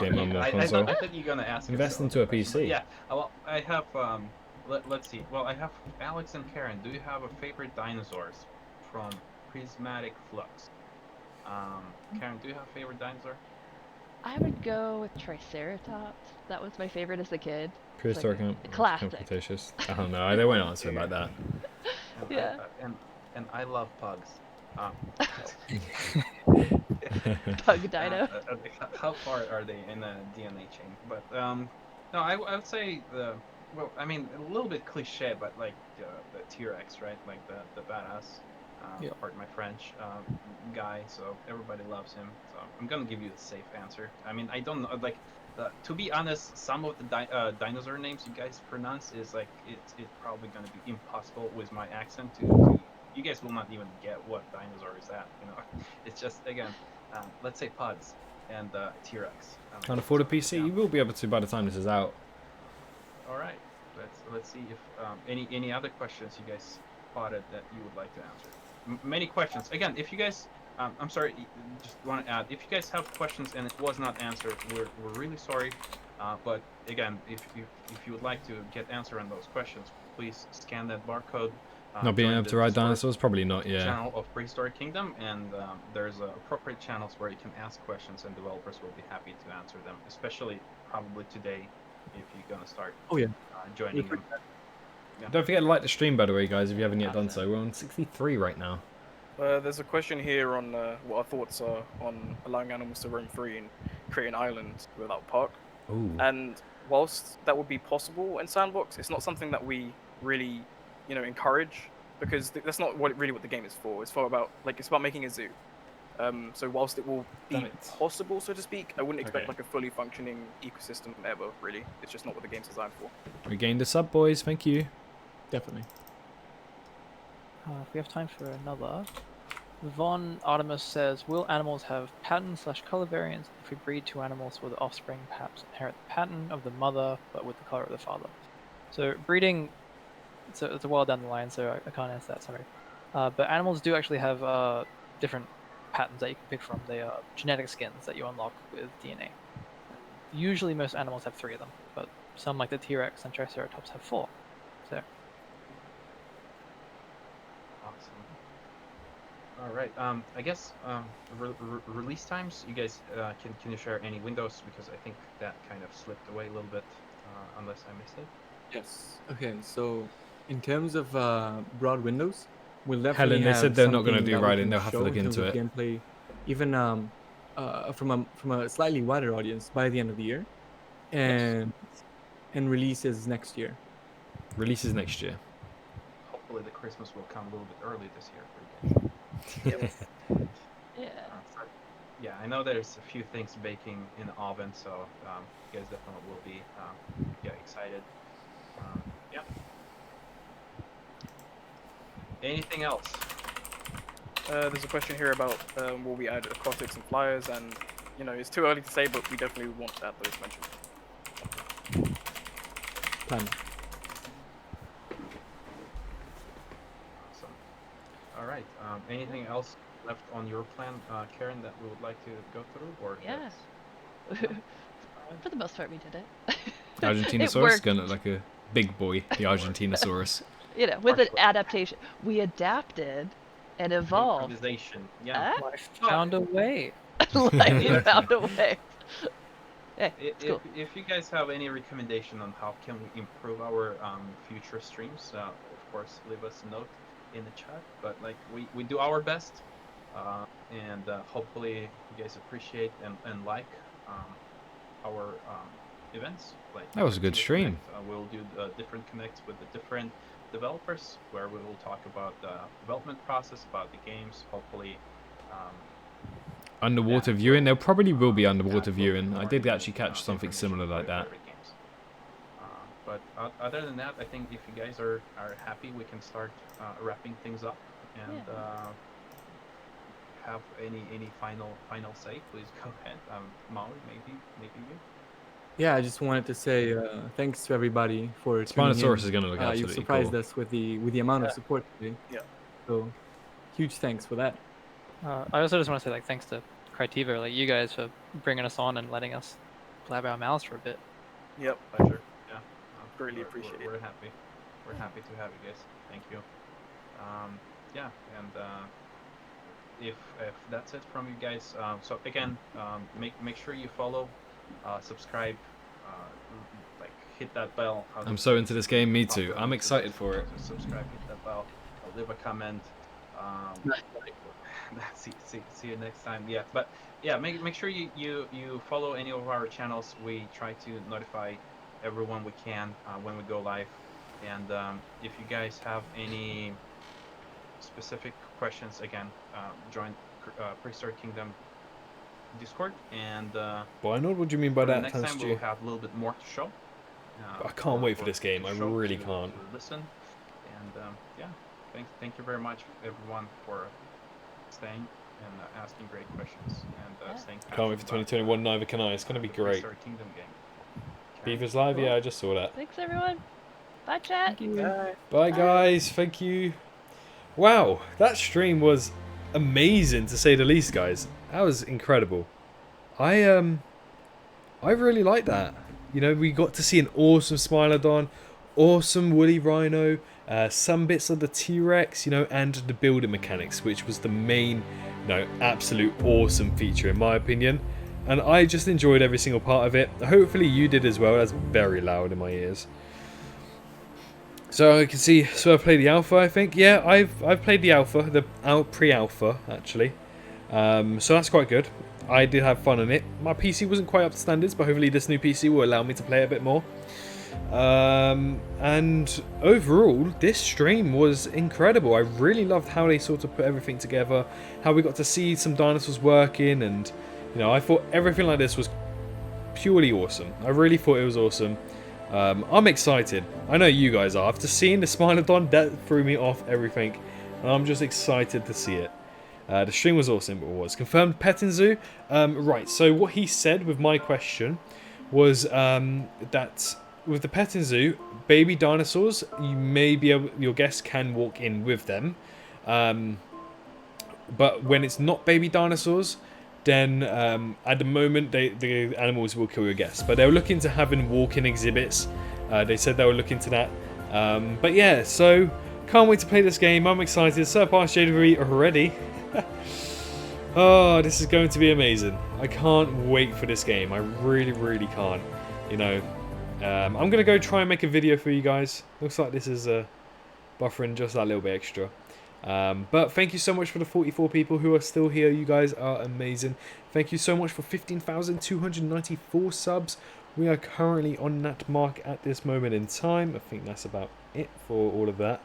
Game on the I console. thought you were gonna ask. Invest us into a question, but PC. yeah. Well, I have. Let's see. Well, I have Alex and Karen. Do you have a favorite dinosaurs from Prismatic Flux? Karen, do you have a favorite dinosaur? I would go with Triceratops. That was my favorite as a kid. Prehistoric Classic. Cretaceous. I don't know. They won't answer about that. And Yeah. and I love pugs. Pug dino. How far are they in the DNA chain? But no, I would say well, I mean, a little bit cliche, but like the T-Rex, right? Like the badass, Yeah. pardon my French, guy. So everybody loves him. So I'm gonna give you the safe answer. I mean, I don't know, like. To be honest, some of the dinosaur names you guys pronounce is like it's probably gonna be impossible with my accent to you guys will not even get what dinosaur is that. You know, it's just again, let's say pugs and T-Rex. Can't afford a So, PC? yeah. You will be able to by the time this is out. All right, let's see if any other questions you guys spotted that you would like to answer. Many questions. Again, if you guys, I'm sorry, just want to add, if you guys have questions and it was not answered, we're really sorry. But again, if you would like to get answer on those questions, please scan that barcode. Not being join able the to ride Discord dinosaurs? Probably not, yeah. channel of Prehistoric Kingdom, and there's appropriate channels where you can ask questions, and developers will be happy to answer them. Especially probably today, if you're gonna start Oh yeah. joining them. Don't forget to like the stream, by the way, guys, if you haven't yet done so. We're on 63 right now. There's a question here on what our thoughts are on allowing animals to roam free and create an island without park. Ooh. And whilst that would be possible in Sandbox, it's not something that we really, encourage, because that's not really what the game is for. It's about making a zoo. So whilst it will be Damn it. possible, so to speak, I wouldn't expect Okay. like a fully functioning ecosystem ever. Really, it's just not what the game's designed for. We gained a sub, boys. Thank you. Definitely. If we have time for another. Von Artemis says, will animals have pattern/color variants if we breed two animals where the offspring perhaps inherit the pattern of the mother but with the color of the father? So breeding, it's a while down the line, so I can't answer that, sorry. But animals do actually have different patterns that you can pick from. They are genetic skins that you unlock with DNA. Usually most animals have 3 of them, but some like the T-Rex and Triceratops have 4. So Awesome. All right. I guess release times. You guys can you share any windows, because I think that kind of slipped away a little bit, unless I missed it. Yes. Okay. So in terms of broad windows, we'll definitely Helen, they have said they're not gonna something do that we riding, can they'll have to show look in terms into of it. gameplay, even from a slightly wider audience by the end of the year, and releases next year. Releases next year. Hopefully the Christmas will come a little bit early this year for you guys. Yeah. So, yeah, I know there's a few things baking in the oven, so you guys definitely will be excited. Yeah. Anything else? There's a question here about will we add acoustics and flyers, and you know it's too early to say, but we definitely want to add those mentioned. Plan. Awesome. All right. Anything else left on your plan, Karen, that we would like to go through, or Yeah. that's- For the most part, we did it. It Argentinosaurus worked. gonna look like a big boy, the Argentinosaurus. You know, with an Partially. adaptation, we adapted and evolved. improvisation? Yeah. Ah, Life found a way. like Yeah. we found a way. Hey, it's If, cool. if you guys have any recommendation on how can we improve our future streams, of course leave us a note in the chat. But like we do our best, and hopefully you guys appreciate and like our events. Like That was a good Team stream. Connect. We'll do different connects with the different developers, where we will talk about the development process, about the games. Hopefully. Underwater Yeah, viewing. so, There probably will be underwater yeah, viewing. I more did actually information, catch something similar like that. for games. Other than that, I think if you guys are happy, we can start wrapping things up and have any final say. Please go ahead. Maui, maybe you. Yeah, I just wanted to say thanks to everybody for tuning in. Spinosaurus is gonna look You absolutely surprised cool. us with the amount of Yeah. support today. Yeah. So huge thanks for that. I also just want to say like thanks to Critivo, like you guys for bringing us on and letting us blab our mouths for a bit. Yep. Pleasure. Yeah. Greatly we're- appreciate it. We're happy. We're happy to have you guys. Thank you. Yeah, and if that's it from you guys, so again, make sure you follow, subscribe, like hit that bell. I'm so into this game. Me Pop too. on I'm to excited this, for it. so subscribe, hit that bell, leave a comment. See you next time. Yeah, but yeah, make sure you follow any of our channels. We try to notify everyone we can when we go live. And if you guys have any specific questions, again, join Prehistoric Kingdom Discord. And Why not? What do you mean by that, next time Tanstu? we'll have a little bit more to show. I can't wait for this game. I show, really to can't. listen. And yeah, thank you very much, everyone, for staying and asking great questions and staying. Can't wait for 2021. Neither can I. It's gonna be great. Prehistoric Kingdom game. Beavers live. Cool. Yeah, I just saw that. Thanks, everyone. Bye, chat. Thank you. Bye. Bye guys. Thank you. Wow, that stream was amazing to say the least, guys. That was incredible. I really like that. You know, we got to see an awesome Smilodon, awesome woolly rhino, some bits of the T-Rex, you know, and the building mechanics, which was the main, you know, absolute awesome feature in my opinion. And I just enjoyed every single part of it. Hopefully you did as well. That's very loud in my ears. So I can see, so I played the alpha, I think. Yeah, I've played the alpha, the pre-alpha actually. So that's quite good. I did have fun on it. My PC wasn't quite up to standards, but hopefully this new PC will allow me to play a bit more. And overall, this stream was incredible. I really loved how they sort of put everything together, how we got to see some dinosaurs working, and you know, I thought everything like this was purely awesome. I really thought it was awesome. I'm excited. I know you guys are. After seeing the Smilodon, that threw me off everything. And I'm just excited to see it. The stream was awesome. It was confirmed petting zoo. Right, so what he said with my question was that with the petting zoo, baby dinosaurs, you may be able, your guests can walk in with them. But when it's not baby dinosaurs, then at the moment the animals will kill your guests. But they were looking to having walk-in exhibits. They said they were looking to that. But yeah, so can't wait to play this game. I'm excited. Surpassed JW already. Oh, this is going to be amazing. I can't wait for this game. I really, really can't. You know, I'm going to go try and make a video for you guys. Looks like this is buffering just that little bit extra. But thank you so much for the 44 people who are still here. You guys are amazing. Thank you so much for 15,294 subs. We are currently on that mark at this moment in time. I think that's about it for all of that.